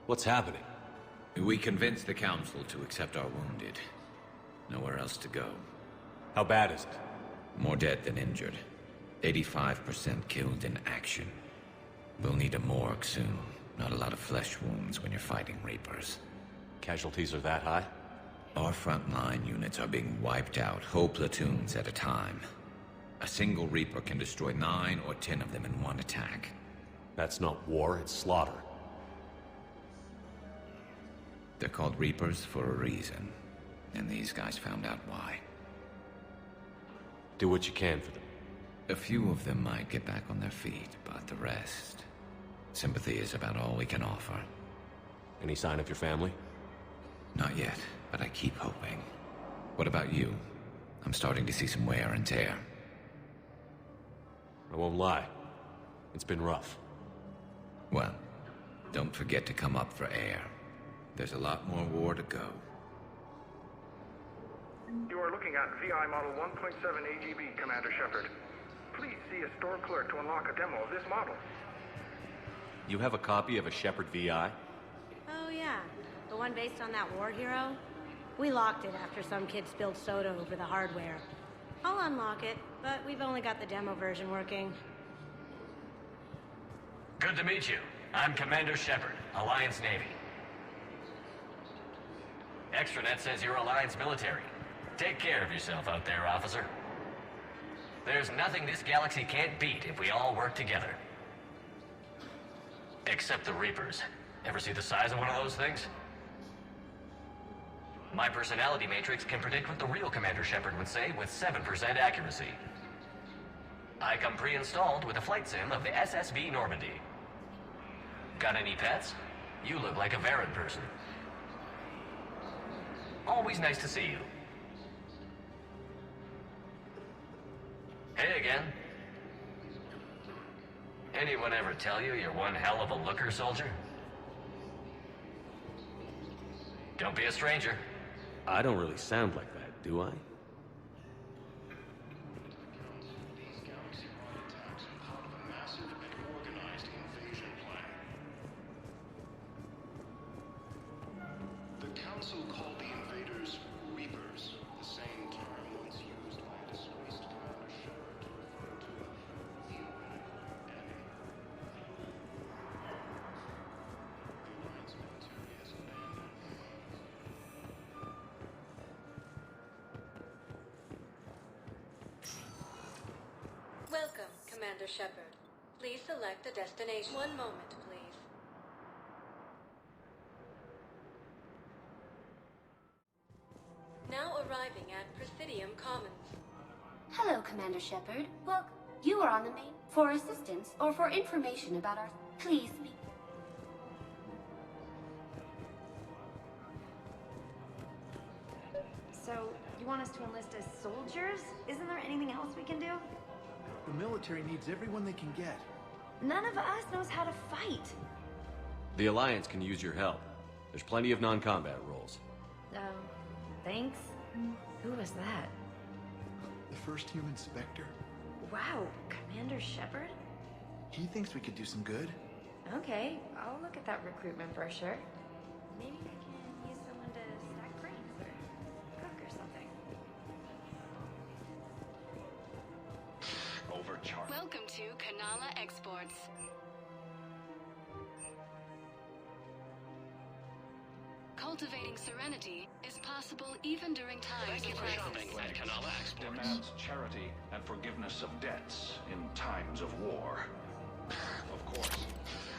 What's happening? We convinced the Council to accept our wounded. Nowhere else to go. How bad is it? More dead than injured. 85% killed in action. We'll need a morgue soon. Not a lot of flesh wounds when you're fighting Reapers. Casualties are that high? Our frontline units are being wiped out, whole platoons at a time. A single Reaper can destroy 9 or 10 of them in one attack. That's not war, it's slaughter. They're called Reapers for a reason. And these guys found out why. Do what you can for them. A few of them might get back on their feet, but the rest... Sympathy is about all we can offer. Any sign of your family? Not yet, but I keep hoping. What about you? I'm starting to see some wear and tear. I won't lie. It's been rough. Well, don't forget to come up for air. There's a lot more war to go. You are looking at VI Model 1.7 AGB, Commander Shepard. Please see a store clerk to unlock a demo of this model. You have a copy of a Shepard VI? Oh yeah, the one based on that war hero? We locked it after some kid spilled soda over the hardware. I'll unlock it, but we've only got the demo version working. Good to meet you. I'm Commander Shepard, Alliance Navy. Extranet says you're Alliance military. Take care of yourself out there, officer. There's nothing this galaxy can't beat if we all work together. Except the Reapers. Ever see the size of one of those things? My personality matrix can predict what the real Commander Shepard would say with 7% accuracy. I come pre-installed with a flight sim of the SSB Normandy. Got any pets? You look like a Varan person. Always nice to see you. Hey again. Anyone ever tell you you're one hell of a looker, soldier? Don't be a stranger. I don't really sound like that, do I? The Council called the invaders Reapers, the same term once used by a disgraced Commander Shepard to refer to a theoretical enemy. The Alliance military has abandoned. Welcome, Commander Shepard. Please select a destination. One moment, please. Now arriving at Presidium Commons. Hello, Commander Shepard. Well, you are on the main. For assistance or for information about our... Please speak. So, you want us to enlist as soldiers? Isn't there anything else we can do? The military needs everyone they can get. None of us knows how to fight. The Alliance can use your help. There's plenty of non-combat roles. Thanks. Who was that? The first human Spectre. Wow, Commander Shepard? He thinks we could do some good. Okay, I'll look at that recruitment brochure. Maybe I can use someone to stack cranes or cook or something. Overcharged. Welcome to Kanala Exports. Cultivating serenity is possible even during times of crisis. Shopping at Kanala demands charity and forgiveness of debts in times of war. Of course,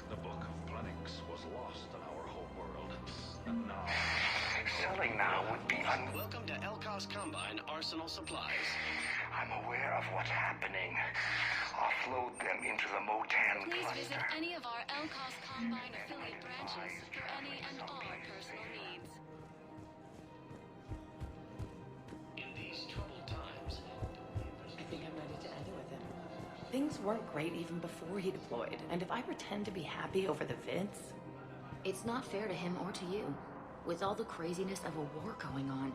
the Book of Plenix was lost in our home world. And now... Selling now would be Welcome to Elkos Combine Arsenal Supplies. I'm aware of what's happening. Offload them into the Motan Please cluster. visit any of our Elkos Combine affiliate branches for any and all personal needs. In these troubled times, I think I'm ready to end it with him. Things weren't great even before he deployed, and if I pretend to be happy over the vids... It's not fair to him or to you. With all the craziness of a war going on,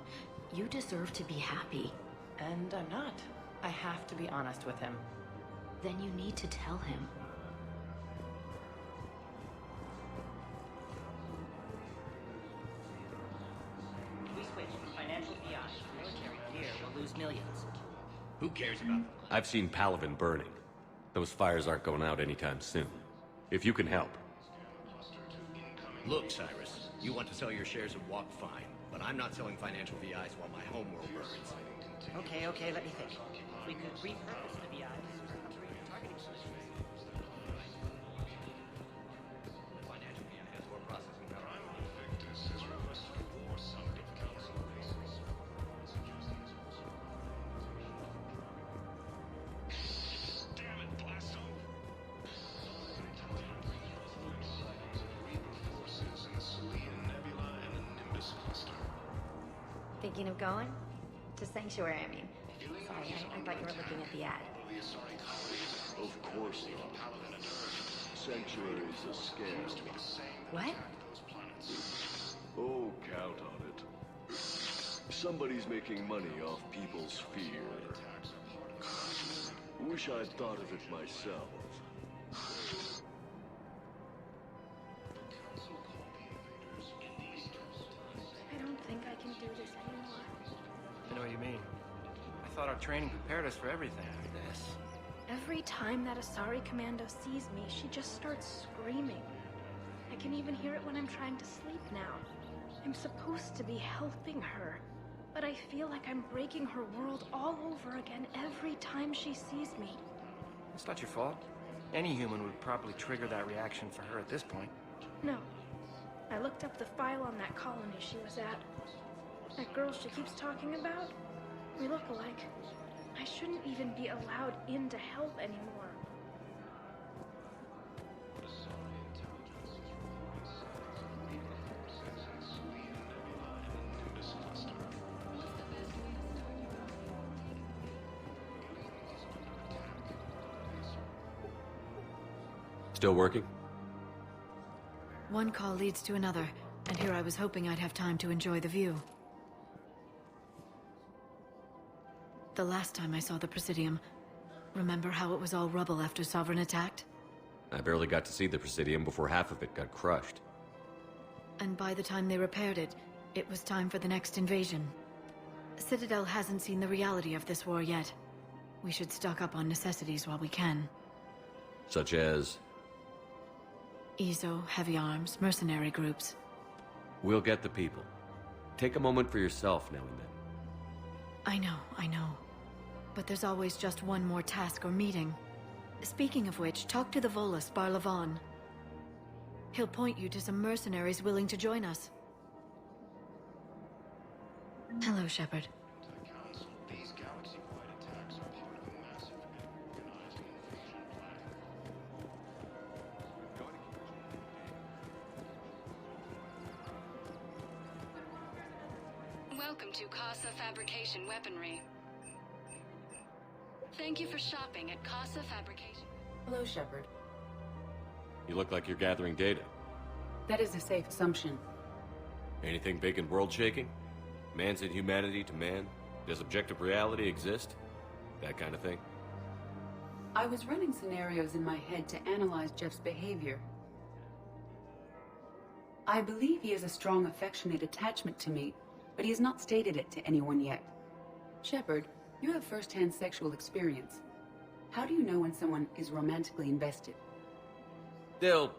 you deserve to be happy. And I'm not. I have to be honest with him. Then you need to tell him. If we switch from financial BI, military gear will lose millions. Who cares about them? I've seen Palaven burning. Those fires aren't going out anytime soon. If you can help. Look, Cyrus, you want to sell your shares of WAP, fine, but I'm not selling financial VIs while my homeworld burns. Okay, let me think. We could repurpose the VIs for upgraded targeting solutions. The financial VI has more processing power. Victus has requested a war summit of council bases. Damn it, Blasto! Forces in the Selene Nebula and the Nimbus cluster. Thinking of going? To Sanctuary, I mean. Sorry, I thought you were looking at the ad. Of course not. Sanctuary is a scam. What? Oh, count on it. Somebody's making money off people's fear. Wish I'd thought of it myself. I don't think I can do this anymore. I know what you mean. I thought our training prepared us for everything. This. Every time that Asari Commando sees me, she just starts screaming. I can even hear it when I'm trying to sleep now. I'm supposed to be helping her, but I feel like I'm breaking her world all over again every time she sees me. It's not your fault. Any human would probably trigger that reaction for her at this point. No. I looked up the file on that colony she was at. That girl she keeps talking about? We look alike. I shouldn't even be allowed in to help anymore. Still working? One call leads to another, and here I was hoping I'd have time to enjoy the view. The last time I saw the Presidium, remember how it was all rubble after Sovereign attacked? I barely got to see the Presidium before half of it got crushed. And by the time they repaired it, it was time for the next invasion. Citadel hasn't seen the reality of this war yet. We should stock up on necessities while we can. Such as? EZO, heavy arms, mercenary groups. We'll get the people. Take a moment for yourself now and then. I know. But there's always just one more task or meeting. Speaking of which, talk to the Volus, Barlavon. He'll point you to some mercenaries willing to join us. Hello, Shepard. These galaxy-wide attacks are part of a massive organized invasion plan. Welcome to Casa Fabrication Weaponry. Thank you for shopping at Casa Fabrication. Hello, Shepard. You look like you're gathering data. That is a safe assumption. Anything big and world-shaking? Man's inhumanity to man? Does objective reality exist? That kind of thing? I was running scenarios in my head to analyze Jeff's behavior. I believe he has a strong affectionate attachment to me, but he has not stated it to anyone yet. Shepard, you have first-hand sexual experience. How do you know when someone is romantically invested? They'll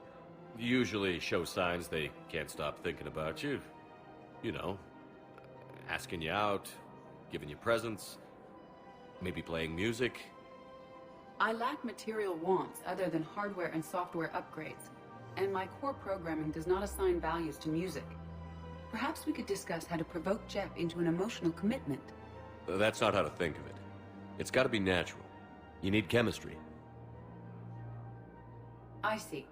usually show signs they can't stop thinking about you. You know, asking you out, giving you presents, maybe playing music. I lack material wants other than hardware and software upgrades, and my core programming does not assign values to music. Perhaps we could discuss how to provoke Jeff into an emotional commitment. That's not how to think of it. It's got to be natural. You need chemistry. I see.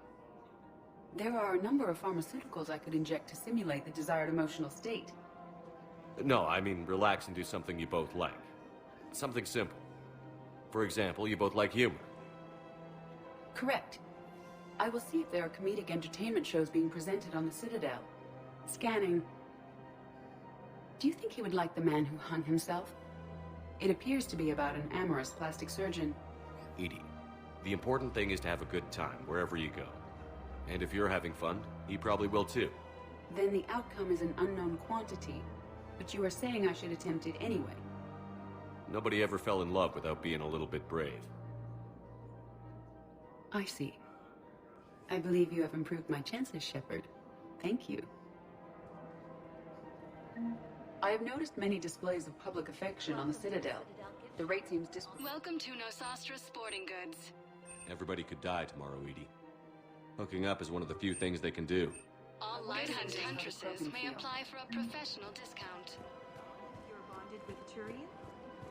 There are a number of pharmaceuticals I could inject to simulate the desired emotional state. No, I mean relax and do something you both like. Something simple. For example, you both like humor. Correct. I will see if there are comedic entertainment shows being presented on the Citadel. Scanning. Do you think he would like The Man Who Hung Himself? It appears to be about an amorous plastic surgeon. Edie, the important thing is to have a good time wherever you go. And if you're having fun, he probably will too. Then the outcome is an unknown quantity. But you are saying I should attempt it anyway. Nobody ever fell in love without being a little bit brave. I see. I believe you have improved my chances, Shepard. Thank you. I have noticed many displays of public affection on the Citadel. The rate seems Welcome to Nosastra Sporting Goods. Everybody could die tomorrow, Edie. Hooking up is one of the few things they can do. All licensed huntresses may apply for a professional discount. You're bonded with a Turian?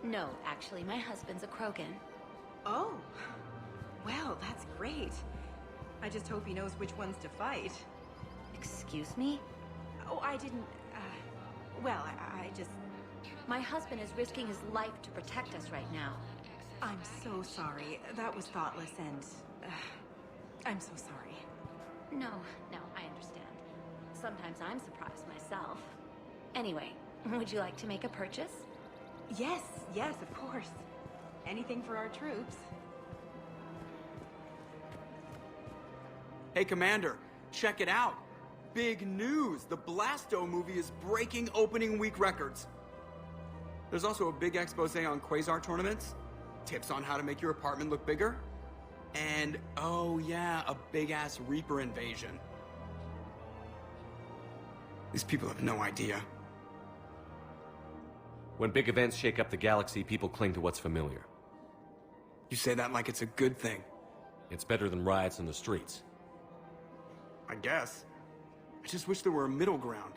No, actually, my husband's a Krogan. Oh. Well, that's great. I just hope he knows which ones to fight. Excuse me? Oh, I didn't... well, I just... My husband is risking his life to protect us right now. I'm so sorry. That was thoughtless and... I'm so sorry. No, I understand. Sometimes I'm surprised myself. Anyway, would you like to make a purchase? Yes, of course. Anything for our troops. Hey, Commander, check it out. Big news! The Blasto movie is breaking opening week records. There's also a big expose on Quasar tournaments, tips on how to make your apartment look bigger, and, oh yeah, a big-ass Reaper invasion. These people have no idea. When big events shake up the galaxy, people cling to what's familiar. You say that like it's a good thing. It's better than riots in the streets. I guess. I just wish there were a middle ground.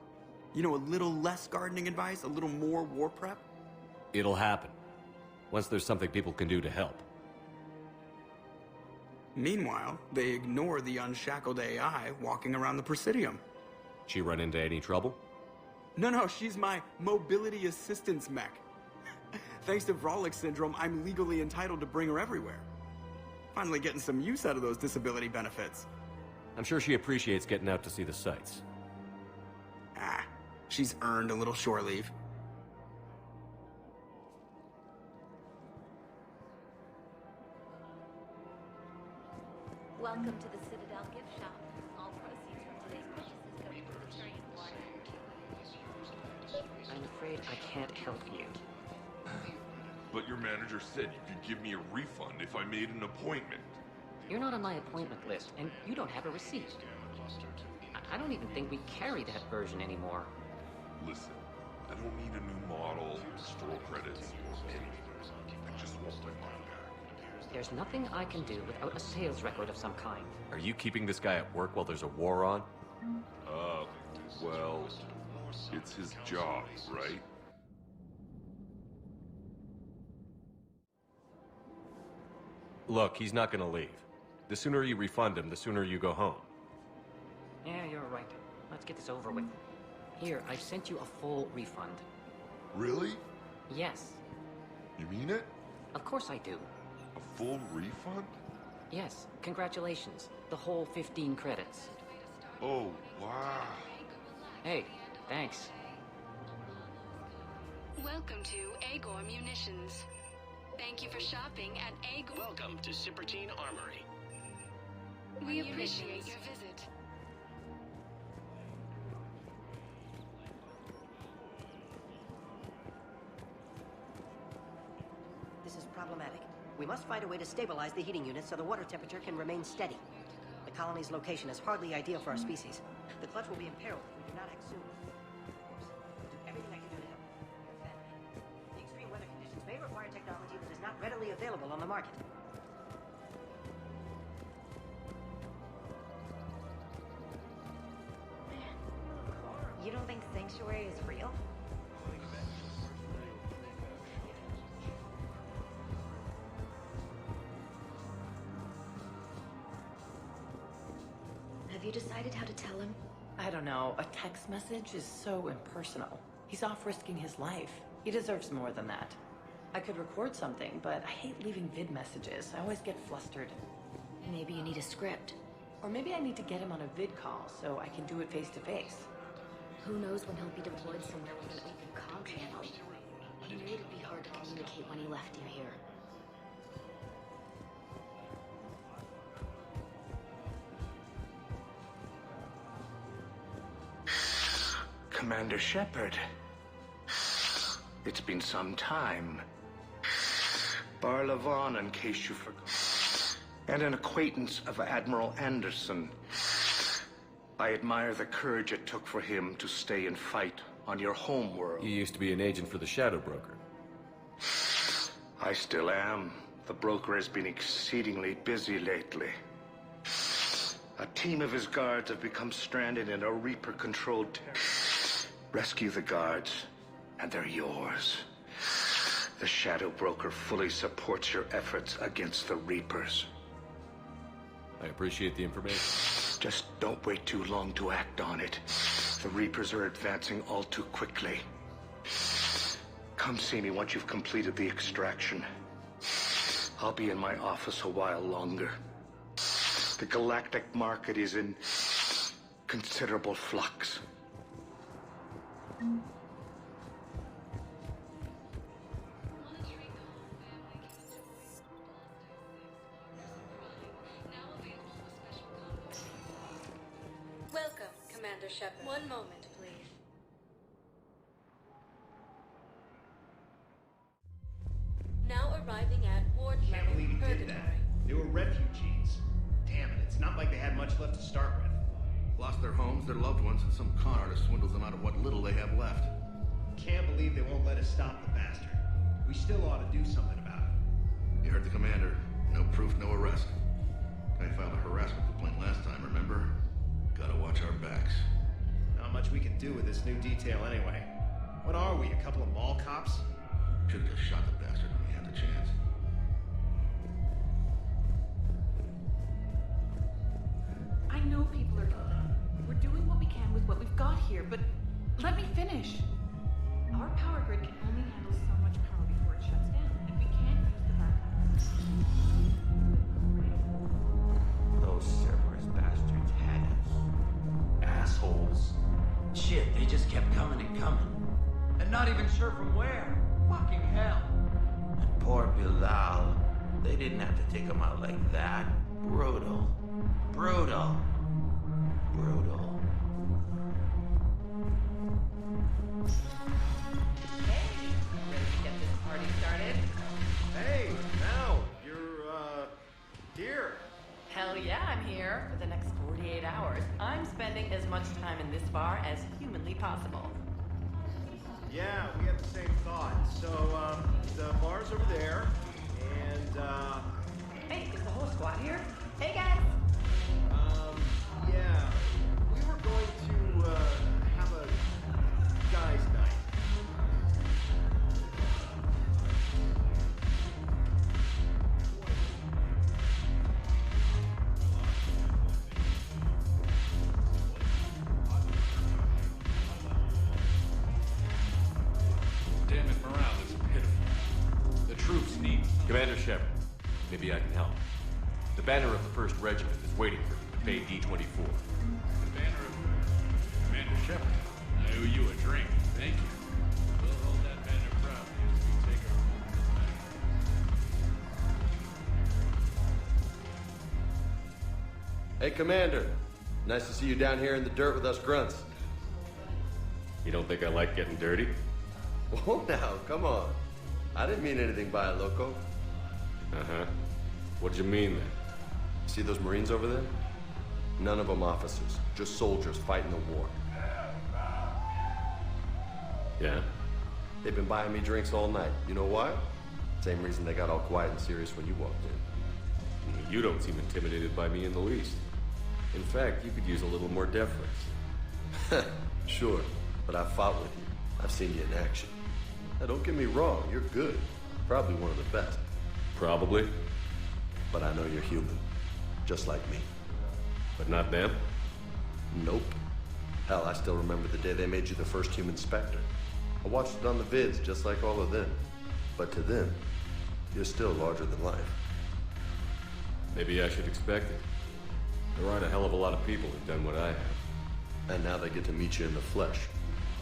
You know, a little less gardening advice, a little more war prep. It'll happen. Once there's something people can do to help. Meanwhile, they ignore the unshackled AI walking around the Presidium. She run into any trouble? No, she's my mobility assistance mech. Thanks to Vrolic syndrome, I'm legally entitled to bring her everywhere. Finally getting some use out of those disability benefits. I'm sure she appreciates getting out to see the sights. She's earned a little shore leave. Welcome to the Citadel gift shop. All proceeds from today's purchases go to the Turian War. I'm afraid I can't help you. But your manager said you could give me a refund if I made an appointment. You're not on my appointment list, and you don't have a receipt. I don't even think we carry that version anymore. Listen, I don't need a new model, store credits, or anything. I just want my money back. There's nothing I can do without a sales record of some kind. Are you keeping this guy at work while there's a war on? Well, it's his job, right? Look, he's not gonna leave. The sooner you refund him, the sooner you go home. Yeah, you're right. Let's get this over with. Here, I've sent you a full refund. Really? Yes. You mean it? Of course I do. A full refund? Yes, congratulations. The whole 15 credits. Oh, wow. Hey, thanks. Welcome to Agor Munitions. Thank you for shopping at Agor. Welcome to Sippertine Armory. We appreciate your visit. This is problematic. We must find a way to stabilize the heating unit so the water temperature can remain steady. The colony's location is hardly ideal for our species. The clutch will be imperiled if we do not act soon. I'll do everything I can do to help. Your family. The extreme weather conditions may require technology that is not readily available on the market. You don't think Sanctuary is real? Have you decided how to tell him? I don't know. A text message is so impersonal. He's off risking his life. He deserves more than that. I could record something, but I hate leaving vid messages. I always get flustered. Maybe you need a script. Or maybe I need to get him on a vid call so I can do it face to face. Who knows when he'll be deployed somewhere with an open comm channel. I knew it'd be hard to communicate when he left you here. Commander Shepard. It's been some time. Bar Levon, in case you forgot. And an acquaintance of Admiral Anderson. I admire the courage it took for him to stay and fight on your home world. You used to be an agent for the Shadow Broker. I still am. The broker has been exceedingly busy lately. A team of his guards have become stranded in a Reaper-controlled territory. Rescue the guards, and they're yours. The Shadow Broker fully supports your efforts against the Reapers. I appreciate the information. Just don't wait too long to act on it. The Reapers are advancing all too quickly. Come see me once you've completed the extraction. I'll be in my office a while longer. The galactic market is in considerable flux. Welcome, Commander Shepard. One moment, please. Now arriving at Ward Can't believe he did that. They were refugees. Damn it, it's not like they had much left to start with. Lost their homes, their loved ones, and some con artist swindles them out of what little they have left. Can't believe they won't let us stop the bastard. We still ought to do something about it. You heard the commander. No proof, no arrest. I filed a harassment complaint last time, remember? Gotta watch our backs. Not much we can do with this new detail anyway. What are we, a couple of mall cops? Should've just shot the bastard when we had the chance. I know people are going. We're doing what we can with what we've got here, but let me finish. Our power grid can only handle so much power before it shuts down, and we can't use the backup. Those Cerberus bastards had us. Assholes. Shit, they just kept coming and coming. And not even sure from where. Fucking hell. And poor Bilal. They didn't have to take him out like that. Brutal. Brutal. Brutal. Hey, ready to get this party started? Hey, now, you're, here. Hell yeah, I'm here. For the next 48 hours, I'm spending as much time in this bar as humanly possible. Yeah, we have the same thought. So, the bar's over there, and, Hey, is the whole squad here? Hey, guys! yeah, we were going to, have a guys' night. Damn it, morale is pitiful. The troops need... Commander Shepard, maybe I can help. The banner of the 1st Regiment is waiting for you to pay D-24. The banner of Commander Shepard. I owe you a drink. Thank you. We'll hold that banner proudly as we take our home. Hey, Commander. Nice to see you down here in the dirt with us grunts. You don't think I like getting dirty? Whoa, now, come on. I didn't mean anything by it, loco. Uh-huh. What'd you mean, then? See those Marines over there? None of them officers, just soldiers fighting the war. Yeah? They've been buying me drinks all night. You know why? Same reason they got all quiet and serious when you walked in. You don't seem intimidated by me in the least. In fact, you could use a little more deference. Sure, but I've fought with you. I've seen you in action. Now, don't get me wrong, you're good. Probably one of the best. Probably. But I know you're human. Just like me. But not them? Nope. Hell, I still remember the day they made you the first human Spectre. I watched it on the vids, just like all of them. But to them, you're still larger than life. Maybe I should expect it. There aren't a hell of a lot of people who've done what I have. And now they get to meet you in the flesh.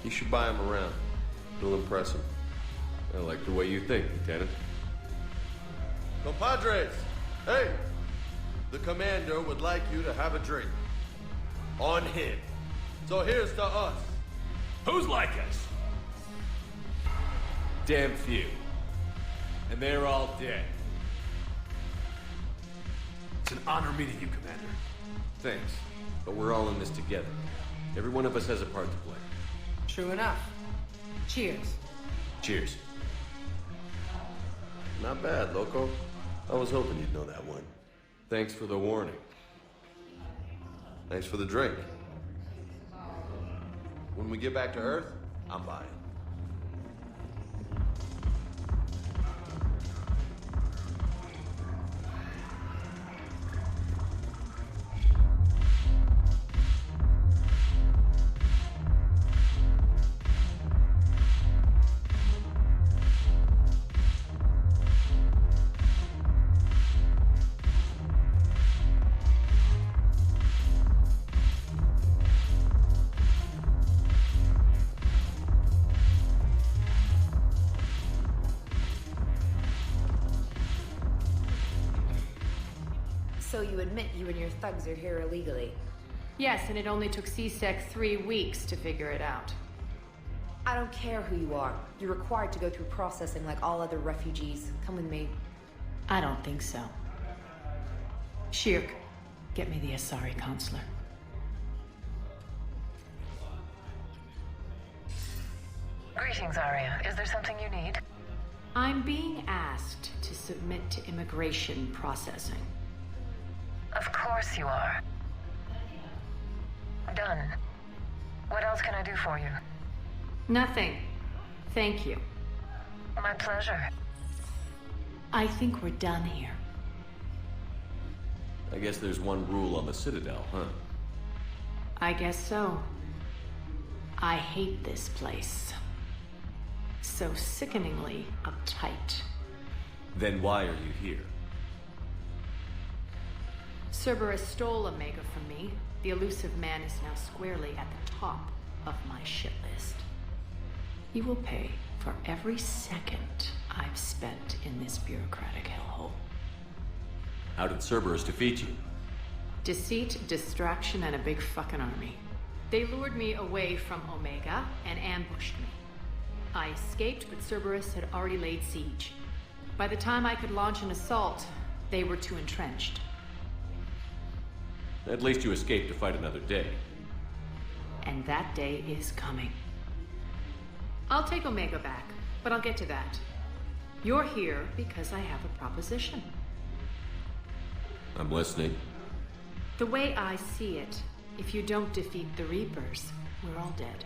You should buy them around. It'll impress them. I like the way you think, Lieutenant. Compadres! Hey! The commander would like you to have a drink. On him. So here's to us. Who's like us? Damn few. And they're all dead. It's an honor meeting you, Commander. Thanks. But we're all in this together. Every one of us has a part to play. True enough. Cheers. Cheers. Not bad, Loco. I was hoping you'd know that one. Thanks for the warning. Thanks for the drink. When we get back to Earth, I'm buying. So you admit you and your thugs are here illegally? Yes, and it only took CSEC 3 weeks to figure it out. I don't care who you are. You're required to go through processing like all other refugees. Come with me. I don't think so. Shirk, get me the Asari consular. Greetings, Arya. Is there something you need? I'm being asked to submit to immigration processing. Of course you are. Done. What else can I do for you? Nothing. Thank you. My pleasure. I think we're done here. I guess there's one rule on the Citadel, huh? I guess so. I hate this place. So sickeningly uptight. Then why are you here? Cerberus stole Omega from me. The elusive man is now squarely at the top of my shit list. He will pay for every second I've spent in this bureaucratic hellhole. How did Cerberus defeat you? Deceit, distraction, and a big fucking army. They lured me away from Omega and ambushed me. I escaped, but Cerberus had already laid siege. By the time I could launch an assault, they were too entrenched. At least you escaped to fight another day. And that day is coming. I'll take Omega back, but I'll get to that. You're here because I have a proposition. I'm listening. The way I see it, if you don't defeat the Reapers, we're all dead.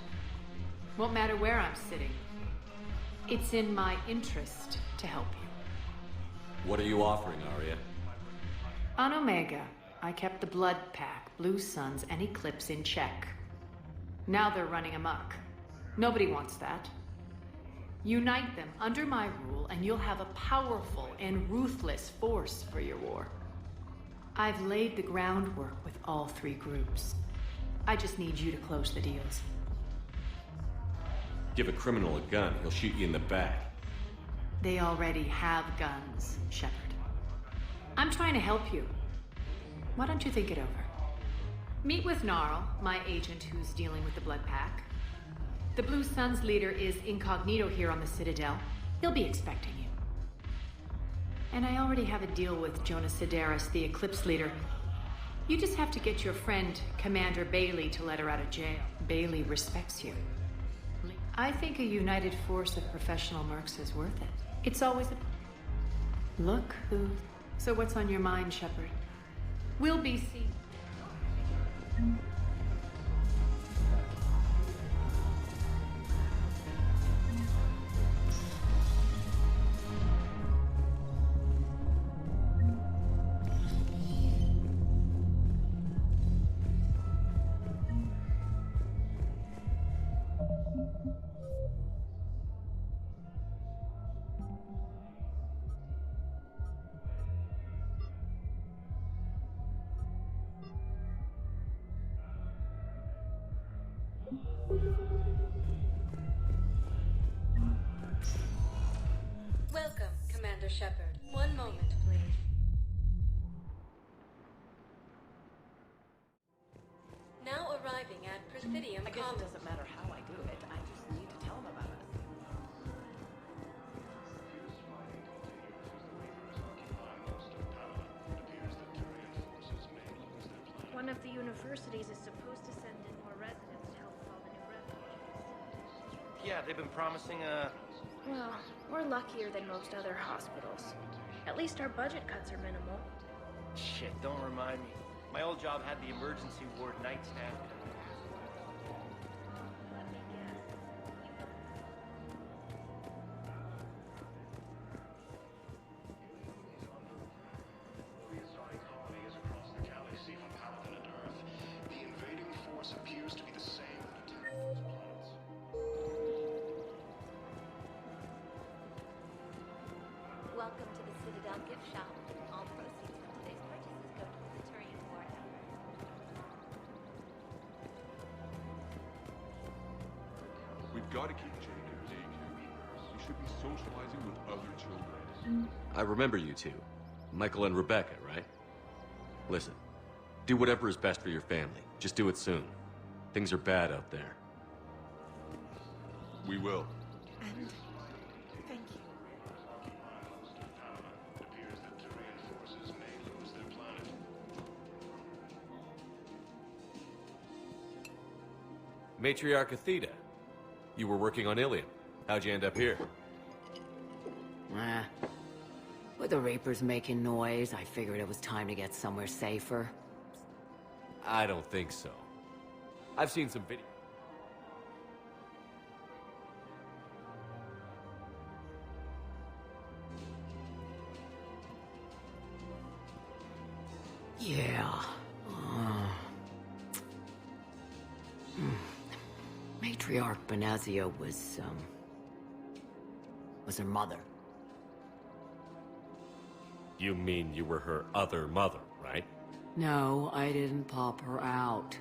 Won't matter where I'm sitting. It's in my interest to help you. What are you offering, Arya? On Omega, I kept the Blood Pack, Blue Suns, and Eclipse in check. Now they're running amok. Nobody wants that. Unite them under my rule, and you'll have a powerful and ruthless force for your war. I've laid the groundwork with all 3 groups. I just need you to close the deals. Give a criminal a gun, he'll shoot you in the back. They already have guns, Shepard. I'm trying to help you. Why don't you think it over? Meet with Gnarl, my agent who's dealing with the Blood Pack. The Blue Suns leader is incognito here on the Citadel. He'll be expecting you. And I already have a deal with Jonas Sidaris, the Eclipse leader. You just have to get your friend, Commander Bailey, to let her out of jail. Bailey respects you. I think a united force of professional mercs is worth it. It's always a... Look who... So what's on your mind, Shepard? We'll be seen. Commander Shepard. One moment, please. Now arriving at Presidium. I guess it doesn't matter how I do it. I just need to tell them about it. One of the universities is supposed to send in more residents to help with all the new refugees. Yeah, they've been promising Well, we're luckier than most other hospitals. At least our budget cuts are minimal. Shit, don't remind me. My old job had the emergency ward night staff. Welcome to the Citadel gift shop. All proceeds from today's purchases go to the Turian war effort. We've got to keep Jake in daycare. He should be socializing with other children. I remember you two. Michael and Rebecca, right? Listen, do whatever is best for your family. Just do it soon. Things are bad out there. We will. And thank you. Matriarch Athena, you were working on Ilium. How'd you end up here? With the Reapers making noise, I figured it was time to get somewhere safer. I don't think so. I've seen some videos. Yeah. Matriarch Benazia was her mother. You mean you were her other mother, right? No, I didn't pop her out.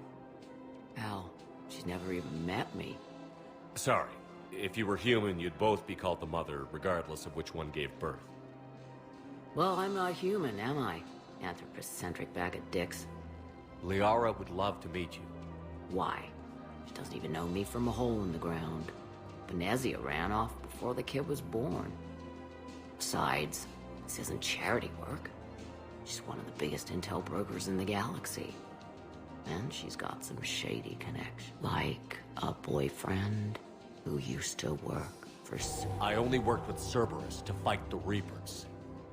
Hell, she's never even met me. Sorry. If you were human, you'd both be called the mother, regardless of which one gave birth. Well, I'm not human, am I? Anthropocentric bag of dicks. Liara would love to meet you. Why? She doesn't even know me from a hole in the ground. Benazia ran off before the kid was born. Besides, this isn't charity work. She's one of the biggest intel brokers in the galaxy. And she's got some shady connections. Like a boyfriend who used to work for... I only worked with Cerberus to fight the Reapers.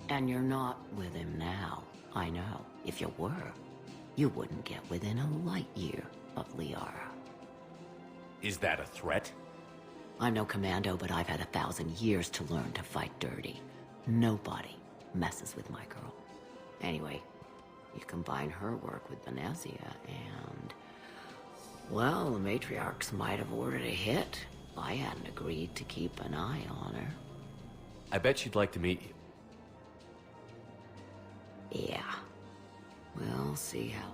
And you're not with him now. I know. If you were, you wouldn't get within a light year of Liara. Is that a threat? I'm no commando, but I've had 1,000 years to learn to fight dirty. Nobody messes with my girl. Anyway, you combine her work with Benazia and... well, the matriarchs might have ordered a hit if I hadn't agreed to keep an eye on her. I bet she'd like to meet you. Yeah. We'll see how...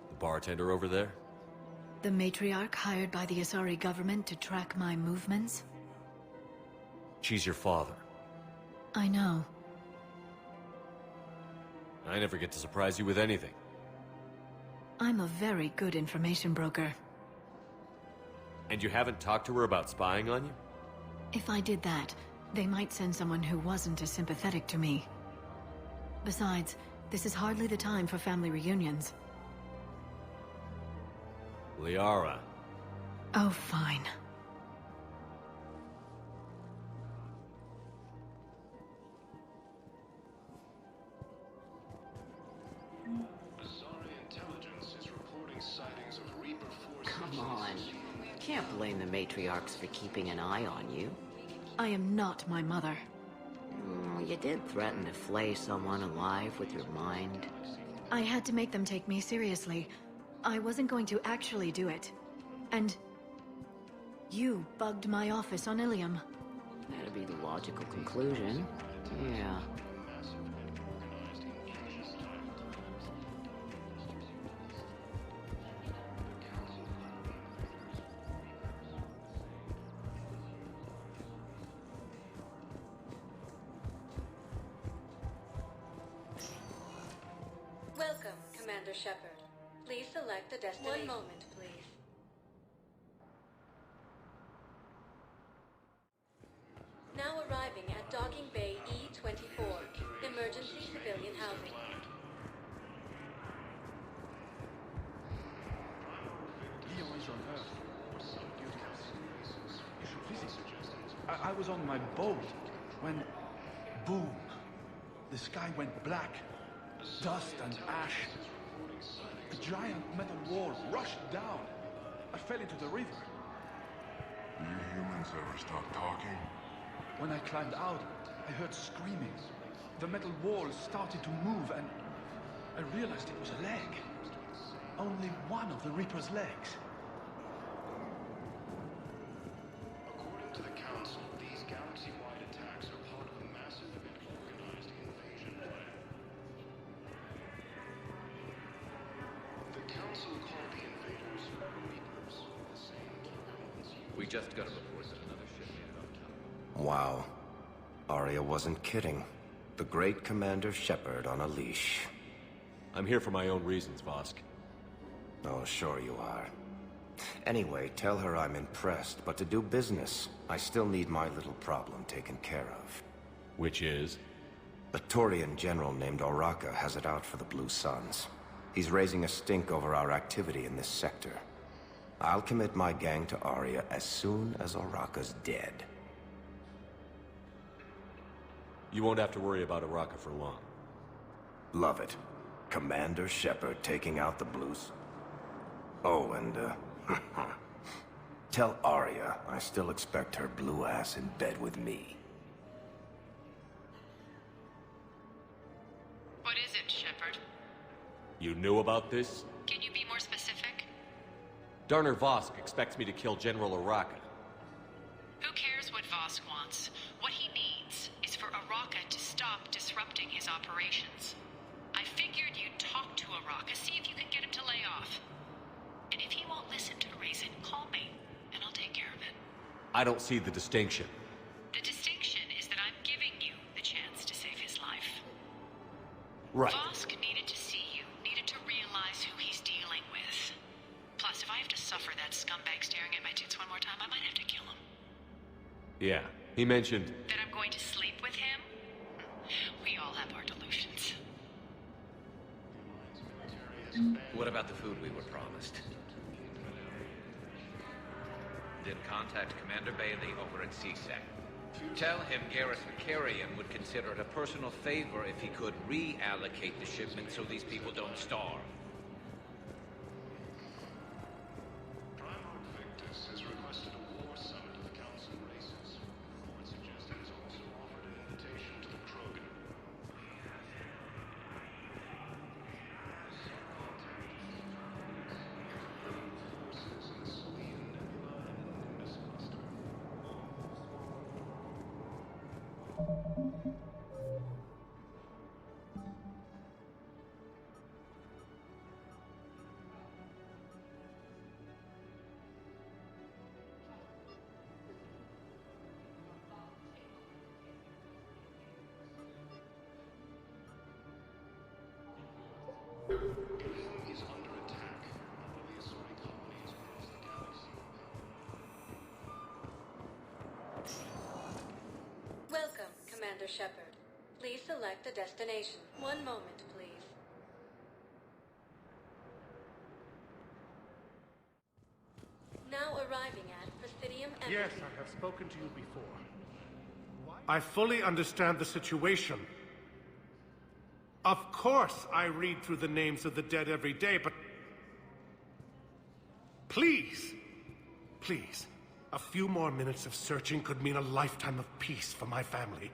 The bartender over there? The matriarch hired by the Asari government to track my movements? She's your father. I know. I never get to surprise you with anything. I'm a very good information broker. And you haven't talked to her about spying on you? If I did that, they might send someone who wasn't as sympathetic to me. Besides, this is hardly the time for family reunions. Liara. Oh, fine. Come on. Can't blame the matriarchs for keeping an eye on you. I am not my mother. You did threaten to flay someone alive with your mind. I had to make them take me seriously. I wasn't going to actually do it. And... you bugged my office on Ilium. That'd be the logical conclusion. Yeah. Commander Shepard. Please select a destination. 1 moment, please. Now arriving at Docking Bay E-24, emergency civilian housing. Leon is on Earth. You should visit. I was on my boat when, boom, the sky went black. Dust and ash. A giant metal wall rushed down. I fell into the river. Do you humans ever stop talking? When I climbed out, I heard screaming. The metal wall started to move and I realized it was a leg. Only one of the Reaper's legs. According to the Council, these galaxy-wide attacks are part of a massive and organized invasion plan. The Council called the invaders Reapers, the same keywords. We just got a report that another ship made it on top. Wow. Arya wasn't kidding. The great Commander Shepard on a leash. I'm here for my own reasons, Vosk. Oh, sure you are. Anyway, tell her I'm impressed, but to do business, I still need my little problem taken care of. Which is? A Turian general named Oraka has it out for the Blue Suns. He's raising a stink over our activity in this sector. I'll commit my gang to Arya as soon as Oraka's dead. You won't have to worry about Oraka for long. Love it. Commander Shepard taking out the Blues. Oh, and, tell Arya I still expect her blue ass in bed with me. What is it, Shepard? You knew about this? Can you be more specific? Darner Vosk expects me to kill General Oraka. Who cares what Vosk wants? What he needs is for Oraka to stop disrupting his operations. I figured you'd talk to Oraka, see if you can get him to lay off. And if he won't listen to reason, call me, and I'll take care of it. I don't see the distinction. The distinction is that I'm giving you the chance to save his life. Right. Vosk needed to see you, needed to realize who he's dealing with. Plus, if I have to suffer that scumbag staring at my tits one more time, I might have to kill him. Yeah, he mentioned... That I'm going to sleep with him? We all have our delusions. What about the food we were promised? Then contact Commander Bailey over at CSEC. Tell him Garrus Vicarian would consider it a personal favor if he could reallocate the shipment so these people don't starve. Primarch Victus has requested a war summit of the Council races. Reports suggest he has also offered an invitation to the Krogan. Is under attack by the assorted colonies across the galaxy. Welcome, Commander Shepard. Please select a destination. 1 moment, please. Now arriving at Presidium Embassy. Yes, I have spoken to you before. I fully understand the situation. Of course I read through the names of the dead every day, but... Please, please, a few more minutes of searching could mean a lifetime of peace for my family.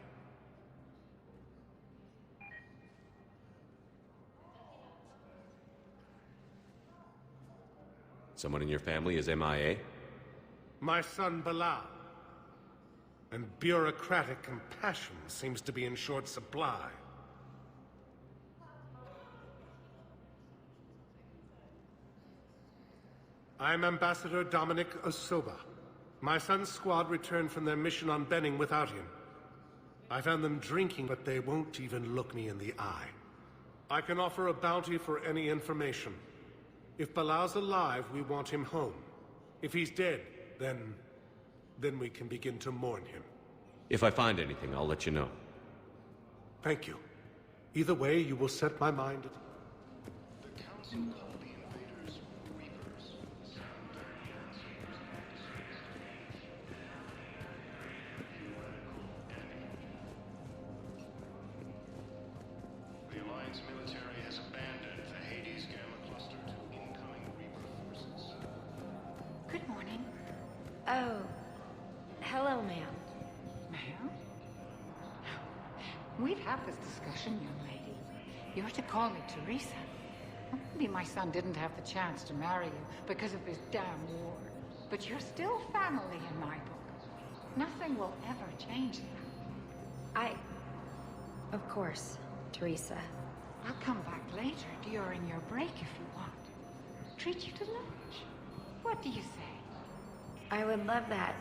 Someone in your family is MIA? My son Bilal. And bureaucratic compassion seems to be in short supply. I'm Ambassador Dominic Osoba. My son's squad returned from their mission on Benning without him. I found them drinking, but they won't even look me in the eye. I can offer a bounty for any information. If Balau's alive, we want him home. If he's dead, then we can begin to mourn him. If I find anything, I'll let you know. Thank you. Either way, you will set my mind at... The Council called the invaders Reapers. The Alliance military has abandoned the Hades Gamma Cluster to incoming Reaper forces. Good morning. Oh. Hello, ma'am. Ma'am? We've had this discussion, young lady. You're to call me Teresa. Maybe my son didn't have the chance to marry you because of this damn war. But you're still family in my book. Nothing will ever change that. Of course, Teresa. I'll come back later during your break if you want. Treat you to lunch. What do you say? I would love that,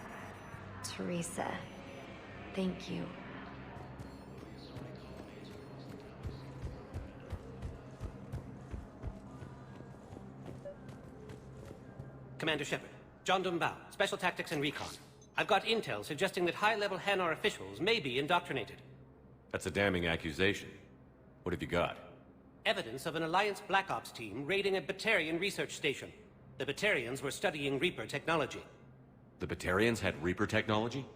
Teresa. Thank you. Commander Shepard, John Dumbao, Special Tactics and Recon. I've got intel suggesting that high-level Hanar officials may be indoctrinated. That's a damning accusation. What have you got? Evidence of an Alliance Black Ops team raiding a Batarian research station. The Batarians were studying Reaper technology. The Batarians had Reaper technology?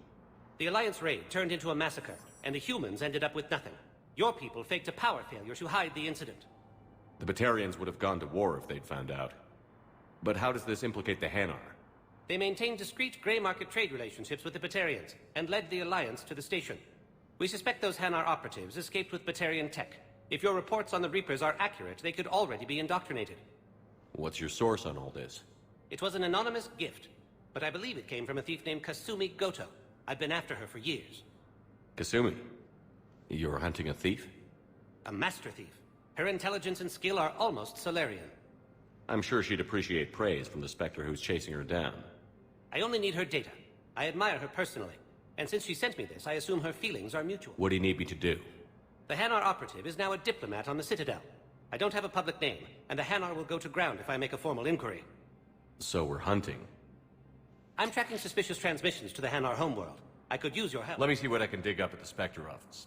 The Alliance raid turned into a massacre, and the humans ended up with nothing. Your people faked a power failure to hide the incident. The Batarians would have gone to war if they'd found out. But how does this implicate the Hanar? They maintained discreet gray market trade relationships with the Batarians, and led the Alliance to the station. We suspect those Hanar operatives escaped with Batarian tech. If your reports on the Reapers are accurate, they could already be indoctrinated. What's your source on all this? It was an anonymous gift, but I believe it came from a thief named Kasumi Goto. I've been after her for years. Kasumi? You're hunting a thief? A master thief. Her intelligence and skill are almost Solarian. I'm sure she'd appreciate praise from the Spectre who's chasing her down. I only need her data. I admire her personally. And since she sent me this, I assume her feelings are mutual. What do you need me to do? The Hanar operative is now a diplomat on the Citadel. I don't have a public name, and the Hanar will go to ground if I make a formal inquiry. So we're hunting. I'm tracking suspicious transmissions to the Hanar homeworld. I could use your help. Let me see what I can dig up at the Spectre office.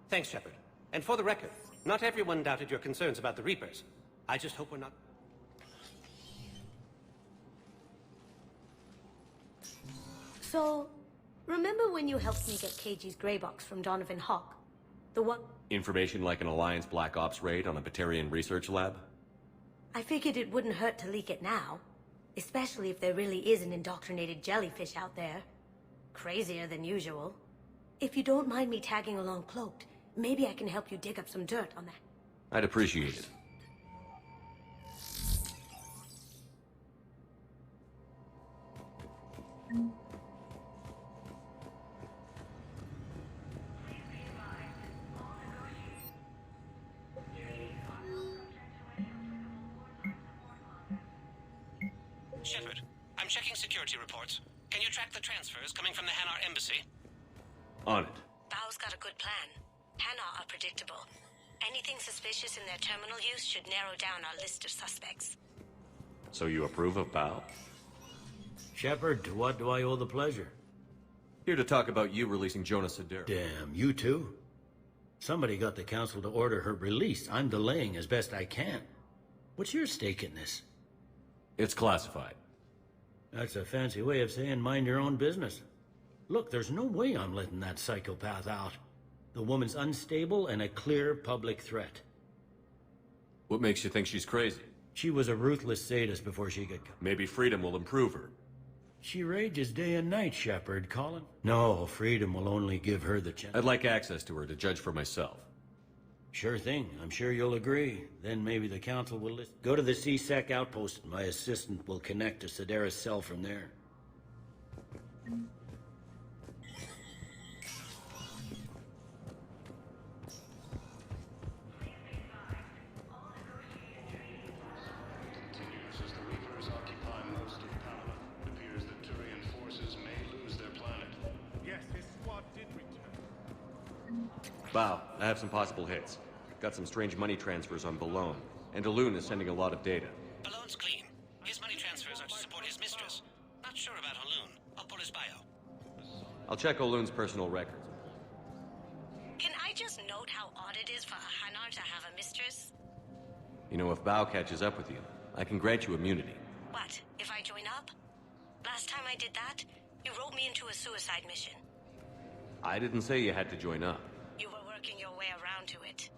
Thanks, Shepard. And for the record, not everyone doubted your concerns about the Reapers. I just hope we're not... So, remember when you helped me get KG's grey box from Donovan Hawk? The one... Information like an Alliance Black Ops raid on a Batarian research lab? I figured it wouldn't hurt to leak it now. Especially if there really is an indoctrinated jellyfish out there. Crazier than usual. If you don't mind me tagging along cloaked, maybe I can help you dig up some dirt on that. I'd appreciate it. Shepard, I'm checking security reports. Can you track the transfers coming from the Hanar embassy? On it. Bao's got a good plan. Hanar are predictable. Anything suspicious in their terminal use should narrow down our list of suspects. So you approve of Bao? Shepard, to what do I owe the pleasure? Here to talk about you releasing Jonas Adair. Damn, you too? Somebody got the council to order her release. I'm delaying as best I can. What's your stake in this? It's classified. That's a fancy way of saying mind your own business. Look, there's no way I'm letting that psychopath out. The woman's unstable and a clear public threat. What makes you think she's crazy? She was a ruthless sadist before she got... Maybe freedom will improve her. She rages day and night, Shepard, Colin. No, freedom will only give her the chance. I'd like access to her to judge for myself. Sure thing. I'm sure you'll agree. Then maybe the council will listen. Go to the C-Sec outpost. My assistant will connect to Sedera's cell from there. Continues as the Reapers occupy most of Panama. It appears that Turian forces may lose their planet. Yes, his squad did return. Bao, I have some possible hits. Got some strange money transfers on Boulogne, and Alun is sending a lot of data. Balloon's clean. His money transfers are to support his mistress. Not sure about Alun. I'll pull his bio. I'll check Olun's personal records. Can I just note how odd it is for a Hanar to have a mistress? You know, if Bao catches up with you, I can grant you immunity. What, if I join up? Last time I did that, you wrote me into a suicide mission. I didn't say you had to join up. You were working your way around to it.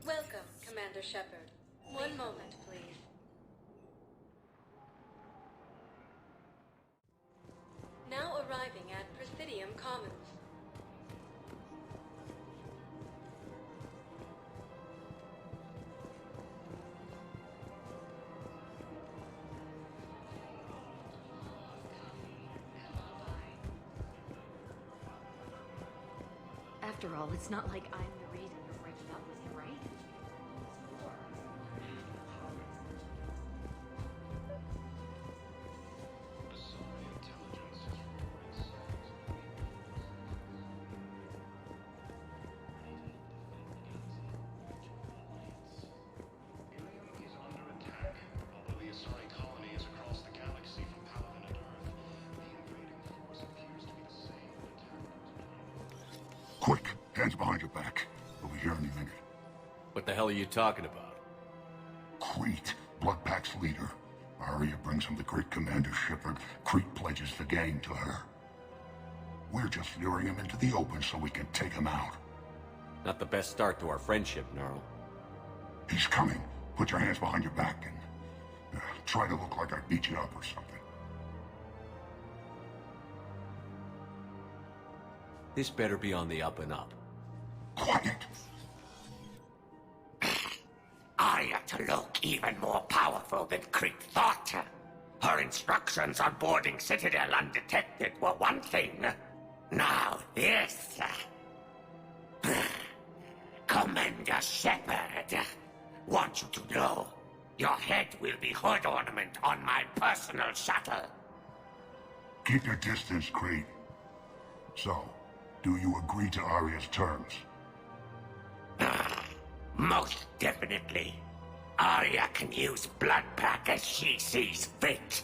Welcome, Commander Shepard. One moment, please. Now arriving at Presidium Commons. After all, it's not like I'm the reason you're breaking up with him, right? Quick, hands behind your back. We'll be here any minute. What the hell are you talking about? Crete, Bloodpack's leader. Arya brings him the great Commander Shepard. Crete pledges the gang to her. We're just luring him into the open so we can take him out. Not the best start to our friendship, Gnarl. He's coming. Put your hands behind your back and try to look like I beat you up or something. This better be on the up and up. Quiet! Arya to look even more powerful than Crete thought. Her instructions on boarding Citadel undetected were one thing. Now this. Commander Shepard, want you to know, your head will be hood ornament on my personal shuttle. Keep your distance, Crete. So, do you agree to Arya's terms? Most definitely. Arya can use Bloodpack as she sees fit.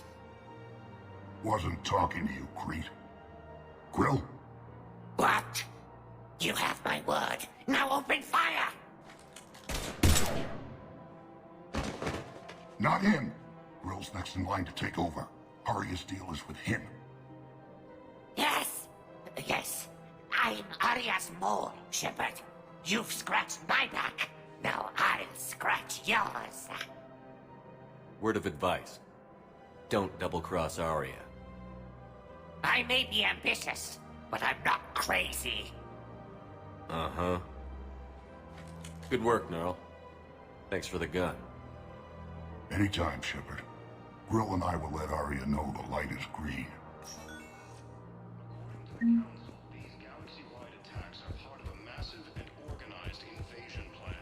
Wasn't talking to you, Crete. Grill? What? You have my word. Now open fire! Not him. Grill's next in line to take over. Arya's deal is with him. Yes. Yes. I'm Arya's mole, Shepard. You've scratched my back. Now I'll scratch yours. Word of advice. Don't double-cross Arya. I may be ambitious, but I'm not crazy. Uh-huh. Good work, Gnarl. Thanks for the gun. Anytime, Shepard. Grill and I will let Arya know the light is green. These galaxy-wide attacks are part of a massive and organized invasion plan.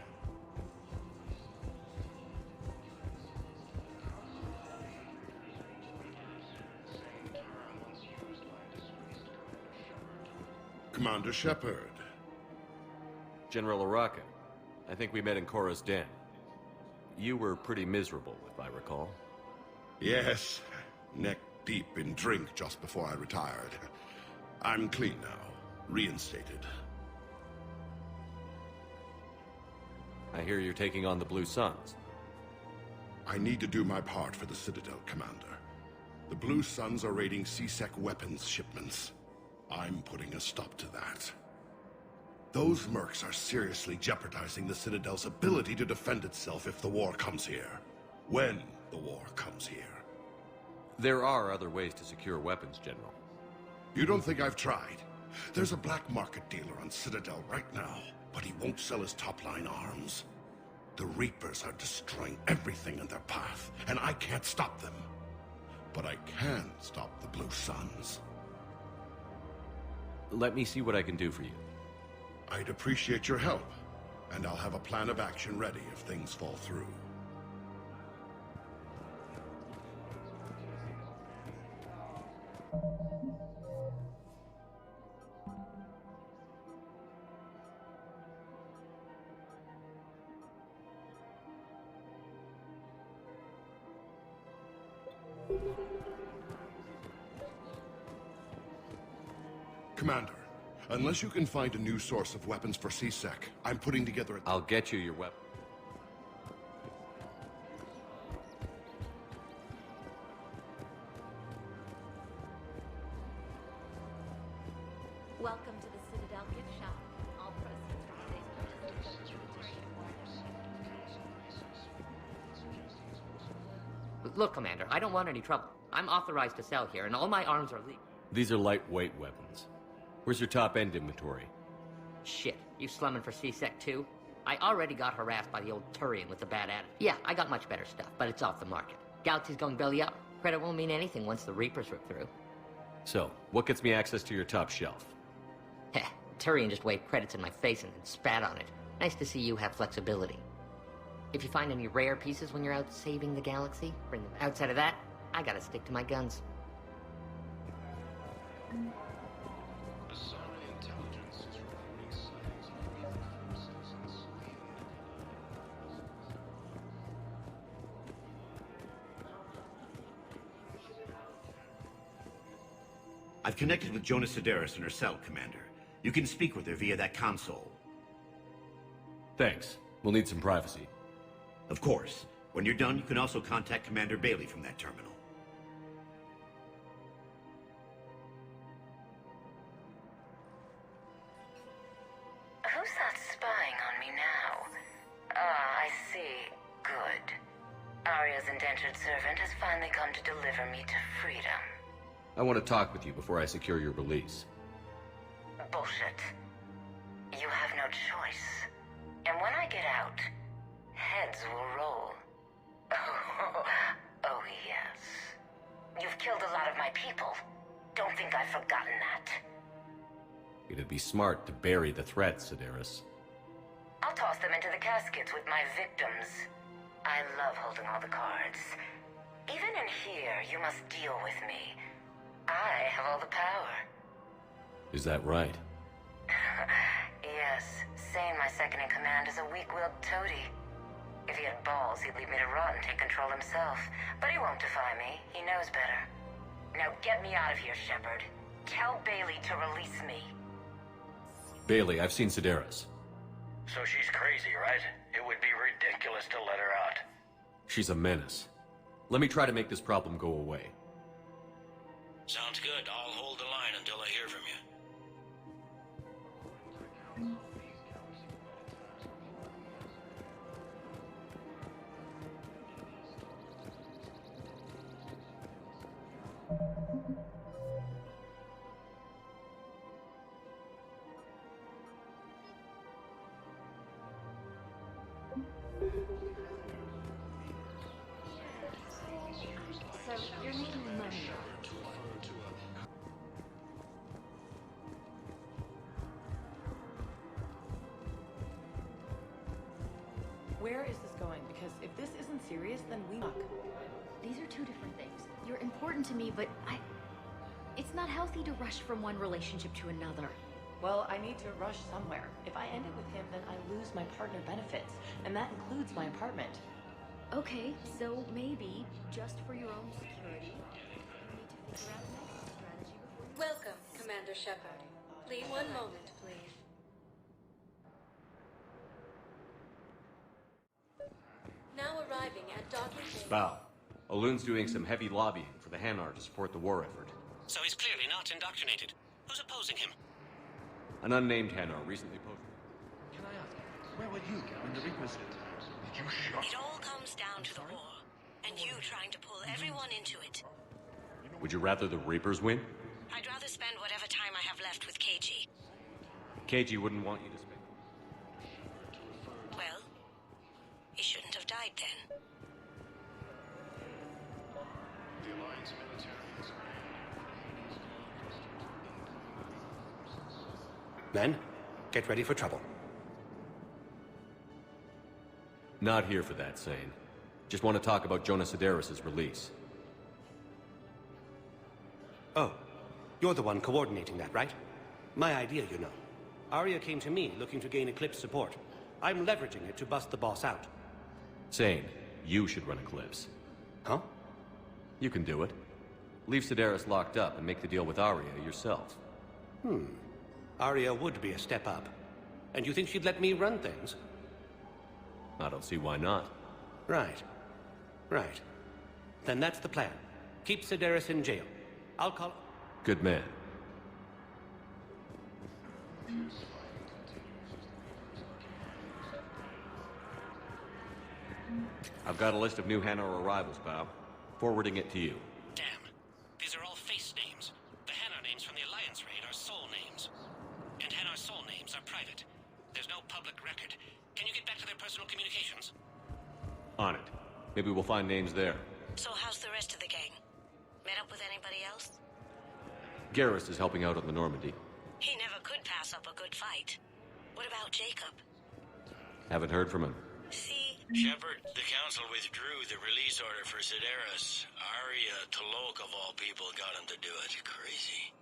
Commander Shepard. General Araka. I think we met in Korra's den. You were pretty miserable, if I recall. Yes, neck deep in drink just before I retired. I'm clean now, reinstated. I hear you're taking on the Blue Suns. I need to do my part for the Citadel, Commander. The Blue Suns are raiding C-Sec weapons shipments. I'm putting a stop to that. Those mercs are seriously jeopardizing the Citadel's ability to defend itself if the war comes here. When the war comes here. There are other ways to secure weapons, General. You don't think I've tried? There's a black market dealer on Citadel right now, but he won't sell his top-line arms. The Reapers are destroying everything in their path, and I can't stop them. But I can stop the Blue Suns. Let me see what I can do for you. I'd appreciate your help, and I'll have a plan of action ready if things fall through. Commander, unless you can find a new source of weapons for C-Sec, I'm putting together a... I'll get you your weapon. Welcome to the Citadel gift shop. All proceeds from today's purchase will go to the Look, Commander, I don't want any trouble. I'm authorized to sell here, and all my arms are legal. These are lightweight weapons. Where's your top-end inventory? Shit, you slumming for C-Sec too? I already got harassed by the old Turian with the bad attitude. Yeah, I got much better stuff, but it's off the market. Galaxy's going belly up. Credit won't mean anything once the Reapers rip through. So, what gets me access to your top shelf? Heh, Turian just waved credits in my face and then spat on it. Nice to see you have flexibility. If you find any rare pieces when you're out saving the galaxy, bring them. Outside of that, I gotta stick to my guns. I've connected with Jonas Sedaris in her cell, Commander. You can speak with her via that console. Thanks. We'll need some privacy. Of course. When you're done, you can also contact Commander Bailey from that terminal. Who's that spying on me now? Ah, I see. Good. Arya's indentured servant has finally come to deliver me to freedom. I want to talk with you before I secure your release. Bullshit. You have no choice. And when I get out, heads will roll. Oh, yes. You've killed a lot of my people. Don't think I've forgotten that. It'd be smart to bury the threat, Sedaris. I'll toss them into the caskets with my victims. I love holding all the cards. Even in here, you must deal with me. I have all the power. Is that right? Yes, Sane, my second-in-command, is a weak-willed toady. If he had balls, he'd leave me to rot and take control himself. But he won't defy me. He knows better. Now get me out of here, Shepard. Tell Bailey to release me. Bailey, I've seen Sedaris. So she's crazy, right? It would be ridiculous to let her out. She's a menace. Let me try to make this problem go away. Sounds good. I'll hold the line until I hear from you. So, you're making money. Where is this going? Because if this isn't serious, then we suck. These are two different things. You're important to me, but it's not healthy to rush from one relationship to another. Well, I need to rush somewhere. If I end it with him, then I lose my partner benefits, and that includes my apartment. Okay, so maybe, just for your own security, you need to figure out an exit strategy before you... Welcome, Commander Shepard. Please, one moment, please. Now arriving at docking bay. Bow. Aloon's doing some heavy lobbying for the Hanar to support the war effort. So he's clearly not indoctrinated. Who's opposing him? An unnamed Hanar recently posted. Can I ask, where were you when the Reapers hit? Did you shoot? It all comes down to the war, and you trying to pull everyone into it. Would you rather the Reapers win? I'd rather spend whatever time I have left with KG. KG wouldn't want you to spend. Well, he shouldn't have died then. The Alliance military is... Men, get ready for trouble. Not here for that, Sane. Just want to talk about Jonas Sedaris' release. Oh, you're the one coordinating that, right? My idea, you know. Arya came to me looking to gain Eclipse support. I'm leveraging it to bust the boss out. Sane, you should run Eclipse. Huh? You can do it. Leave Sedaris locked up and make the deal with Arya yourself. Arya would be a step up. And you think she'd let me run things? I don't see why not. Right. Right. Then that's the plan. Keep Sedaris in jail. I'll call... Good man. I've got a list of new Hanar arrivals, pal. Forwarding it to you. Damn. These are all face names. The Hanar names from the Alliance raid are soul names. And Hanar soul names are private. There's no public record. Can you get back to their personal communications? On it. Maybe we'll find names there. So how's the rest of the gang? Met up with anybody else? Garrus is helping out on the Normandy. He never could pass up a good fight. What about Jacob? Haven't heard from him. See? Shepard, the Council withdrew the release order for Sedaris. Arya Tolok, of all people, got him to do it. Crazy.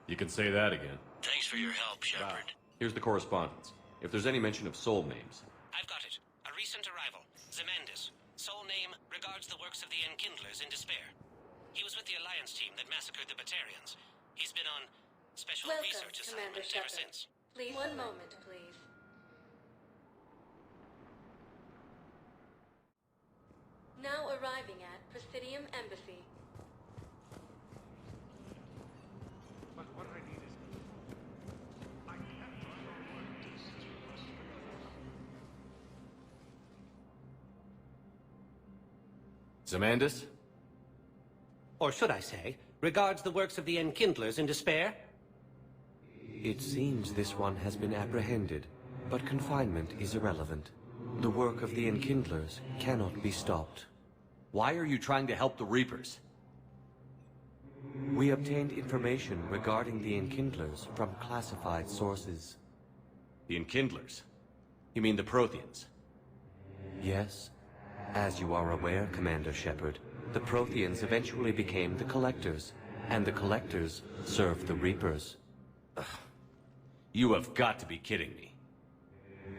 You can say that again. Thanks for your help, Shepard. Here's the correspondence. If there's any mention of soul names. I've got it. A recent arrival. Zemandis. Soul name regards the works of the Enkindlers in despair. He was with the Alliance team that massacred the Batarians. He's been on special research assignment ever since. Please, one moment, please. Now arriving at Presidium Embassy. But what I need is... I can't Zemandis? Or should I say, regards the works of the Enkindlers in despair? It seems this one has been apprehended, but confinement is irrelevant. The work of the Enkindlers cannot be stopped. Why are you trying to help the Reapers? We obtained information regarding the Enkindlers from classified sources. The Enkindlers? You mean the Protheans? Yes. As you are aware, Commander Shepard, the Protheans eventually became the Collectors, and the Collectors served the Reapers. You have got to be kidding me.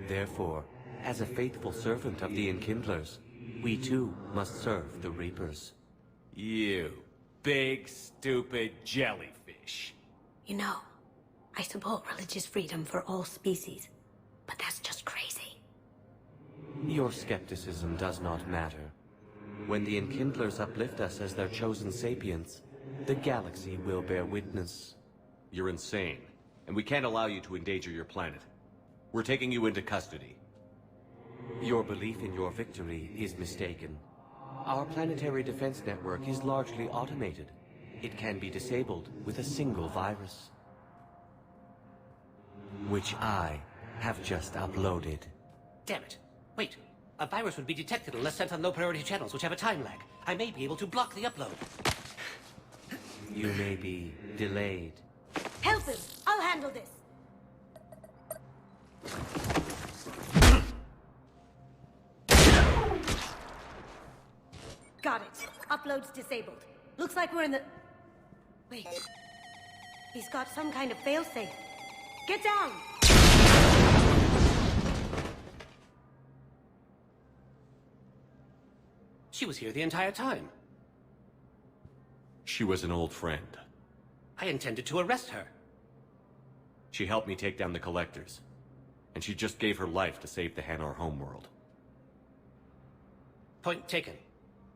Therefore, as a faithful servant of the Enkindlers, we too must serve the Reapers. You big, stupid jellyfish. You know, I support religious freedom for all species, but that's just crazy. Your skepticism does not matter. When the Enkindlers uplift us as their chosen sapients, the galaxy will bear witness. You're insane, and we can't allow you to endanger your planet. We're taking you into custody. Your belief in your victory is mistaken. Our planetary defense network is largely automated. It can be disabled with a single virus, which I have just uploaded. Damn it. Wait. A virus would be detected unless sent on low-priority channels, which have a time lag. I may be able to block the upload. You may be delayed. Help him! I'll handle this! Got it. Upload's disabled. Looks like we're in the... Wait. He's got some kind of failsafe. Get down! She was here the entire time. She was an old friend. I intended to arrest her. She helped me take down the Collectors. And she just gave her life to save the Hanar homeworld. Point taken.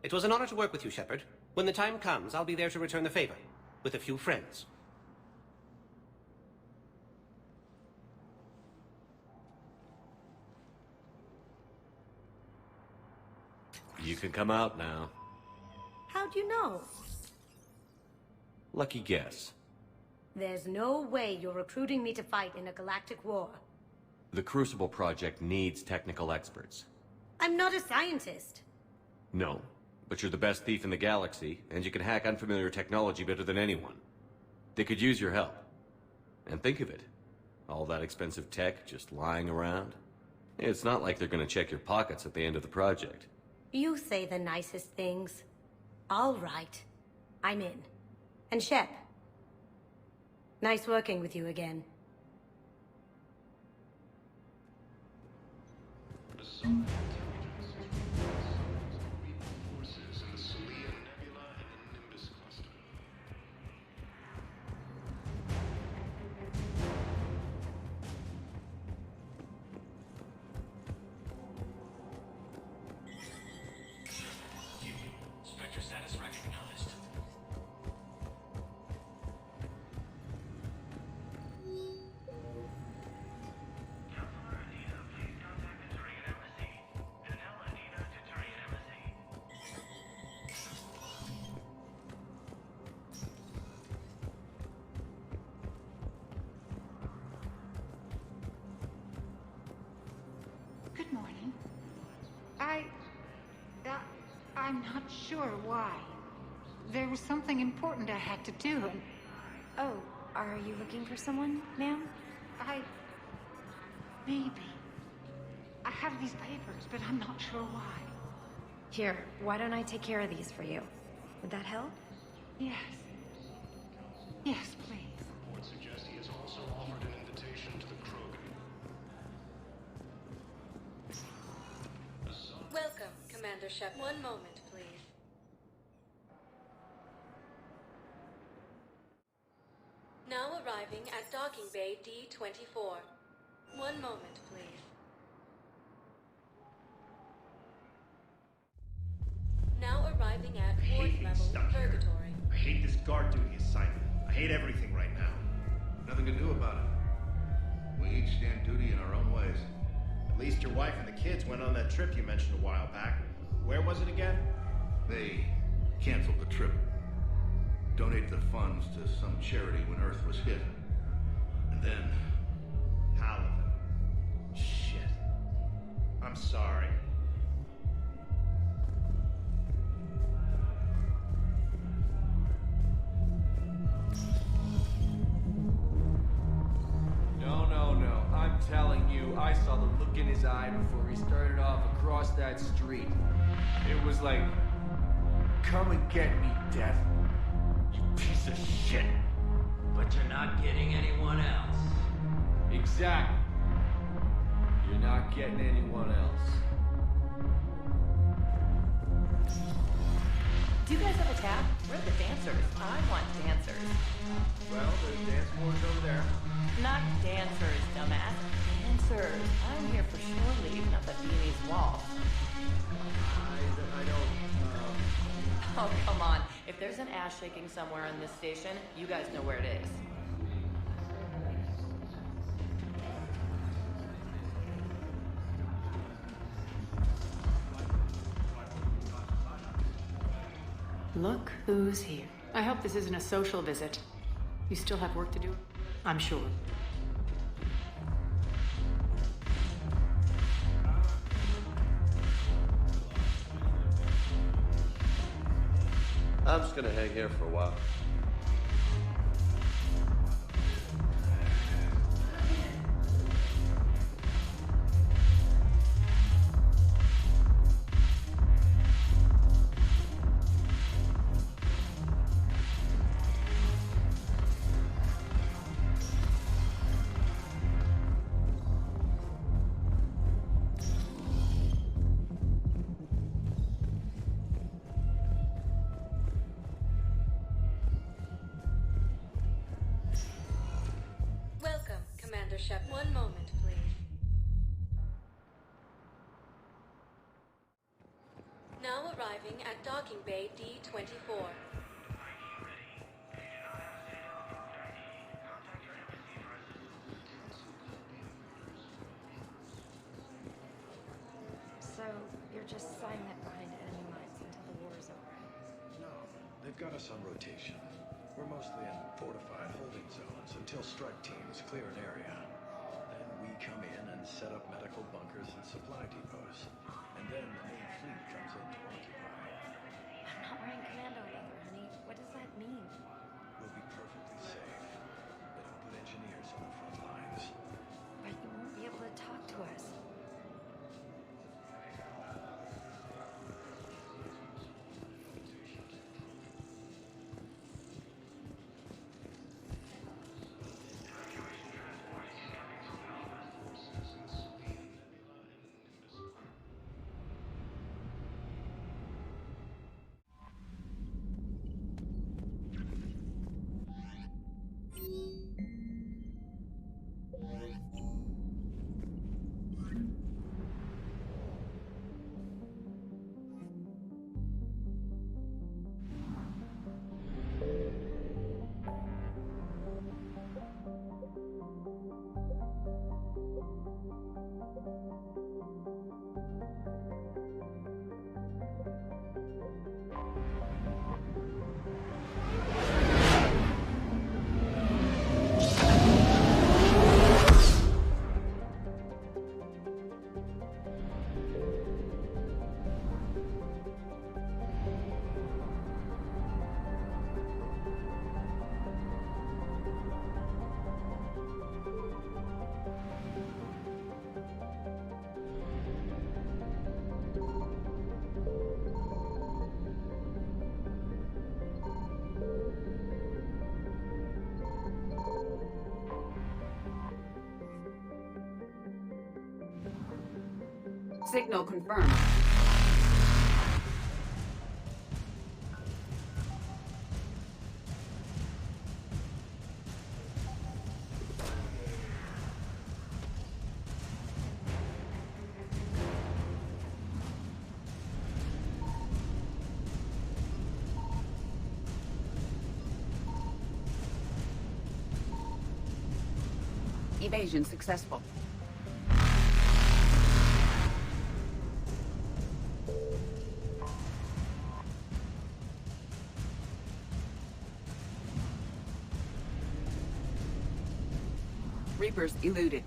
It was an honor to work with you, Shepard. When the time comes, I'll be there to return the favor. With a few friends. You can come out now. How'd you know? Lucky guess. There's no way you're recruiting me to fight in a galactic war. The Crucible Project needs technical experts. I'm not a scientist. No, but you're the best thief in the galaxy, and you can hack unfamiliar technology better than anyone. They could use your help. And think of it. All that expensive tech just lying around. It's not like they're gonna check your pockets at the end of the project. You say the nicest things. All right. I'm in. And Shep. Nice working with you again. Spectre status recognized. Good morning. I'm not sure why. There was something important I had to do, and... Oh, are you looking for someone, ma'am? Maybe. I have these papers, but I'm not sure why. Here, why don't I take care of these for you? Would that help? Yes. Yes, please. Reports suggest he has also offered an invitation to the Krogan. Welcome, Commander Shep. One moment, please. Now arriving at Docking Bay D-24. One moment, please. Now arriving at Ward Level Purgatory. I hate this guard duty assignment. I hate everything right now. Nothing to do about it. We each stand duty in our own ways. At least your wife and the kids went on that trip you mentioned a while back. Where was it again? They canceled the trip. Donated the funds to some charity when Earth was hit. And then... Paladin. Shit. I'm sorry. No. I'm telling you, I saw the look in his eye before he started off across that street. It was like, come and get me, Death. You piece of shit. But you're not getting anyone else. Exactly. You're not getting anyone else. Do you guys have a tab? We're the dancers. I want dancers. Well, there's dance floors over there. Not dancers, dumbass. Dancers. I'm here for shore leave, not the Viennese waltz. I don't, Oh, come on. If there's an ass shaking somewhere in this station, you guys know where it is. Look who's here. I hope this isn't a social visit. You still have work to do? I'm sure. I'm just gonna hang here for a while. Welcome, Commander Shep. One moment, please. Now arriving arriving at docking bay D24. So, you're just silent behind enemy lines until the war is over? No, they've got us on rotation. We're mostly in fortified holding zones until strike teams clear an area. Then we come in and set up medical bunkers and supply depots. And then the main fleet comes in to occupy. I'm not wearing commando leather, honey. What does that mean? We'll be perfectly safe. They don't put engineers on the front lines. But you won't be able to talk to us. Signal confirmed. Evasion successful. Reapers eluded.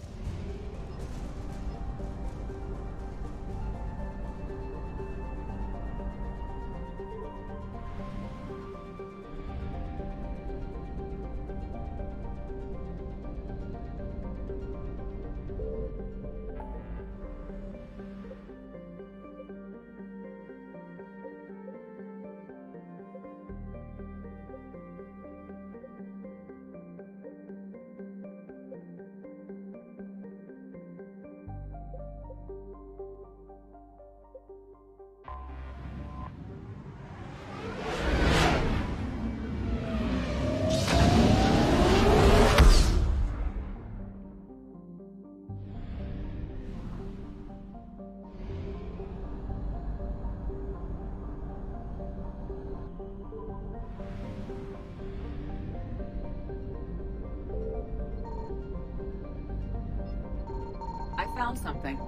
I found something.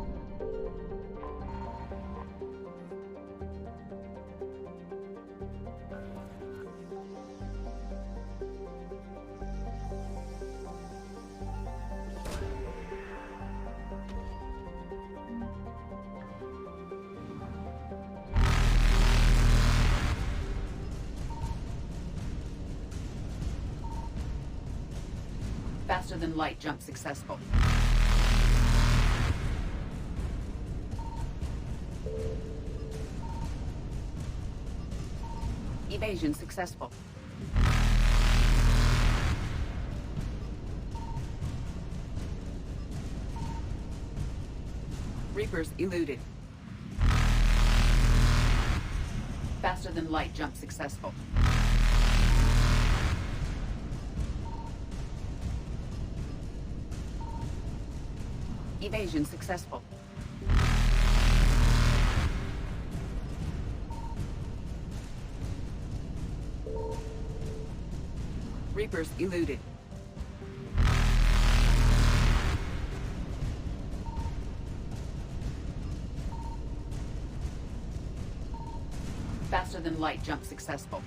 Faster than light jump successful. Evasion successful. Reapers eluded. Faster than light jump successful. Evasion successful. Reapers eluded. Faster than light jump successful.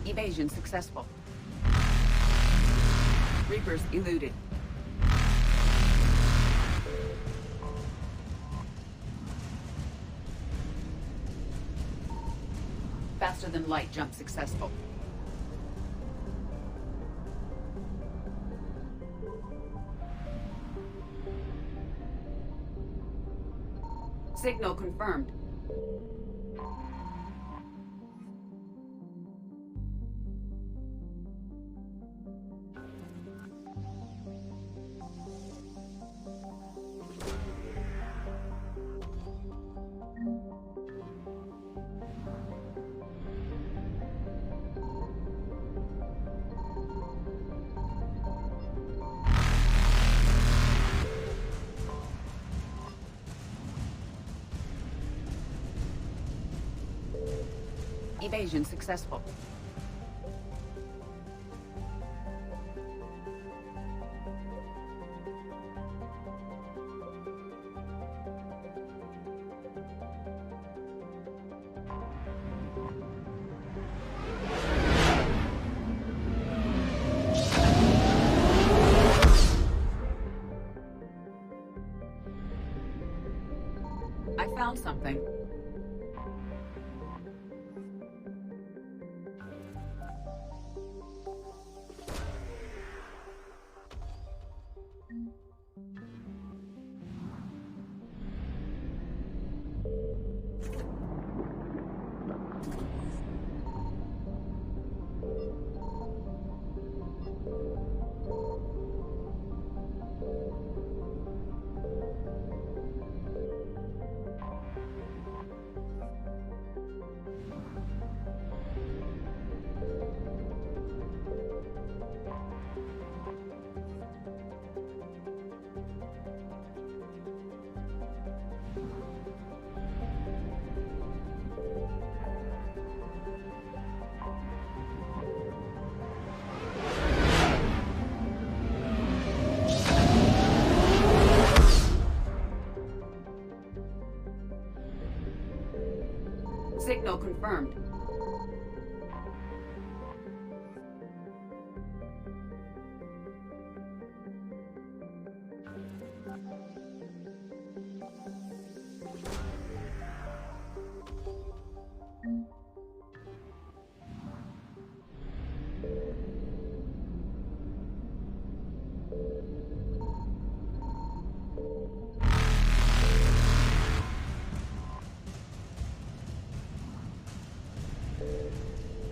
Evasion successful. Reapers eluded. Faster than light jump successful. Signal confirmed. Evasion successful. I found something. Signal confirmed.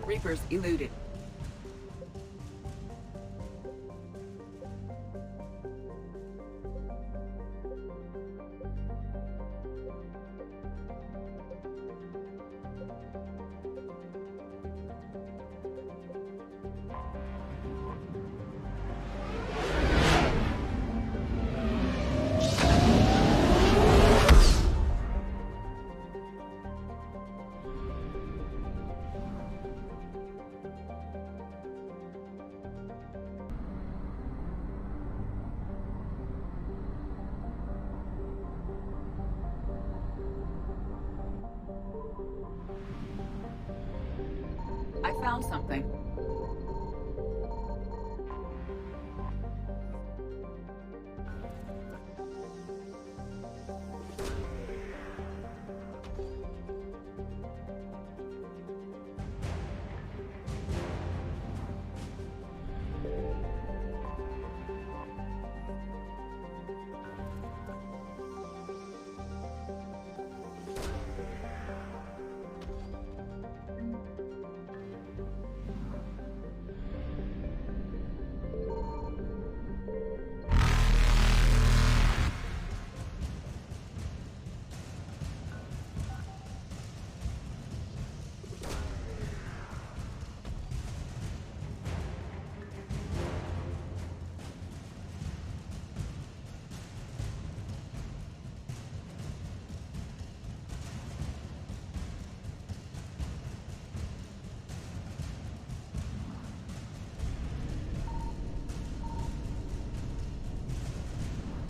Reapers eluded. I found something.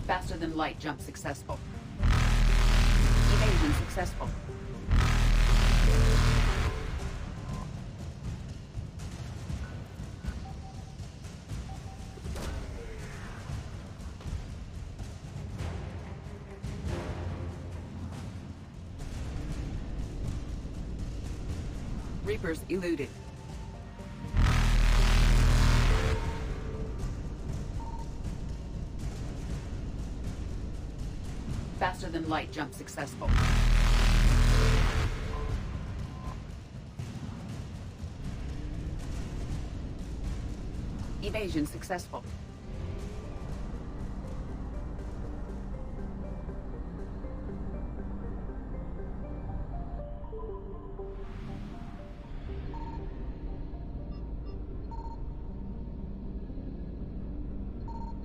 Faster than light jump successful. Evasion successful. Reapers eluded. Faster than light jump successful. Evasion successful.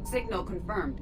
Signal confirmed.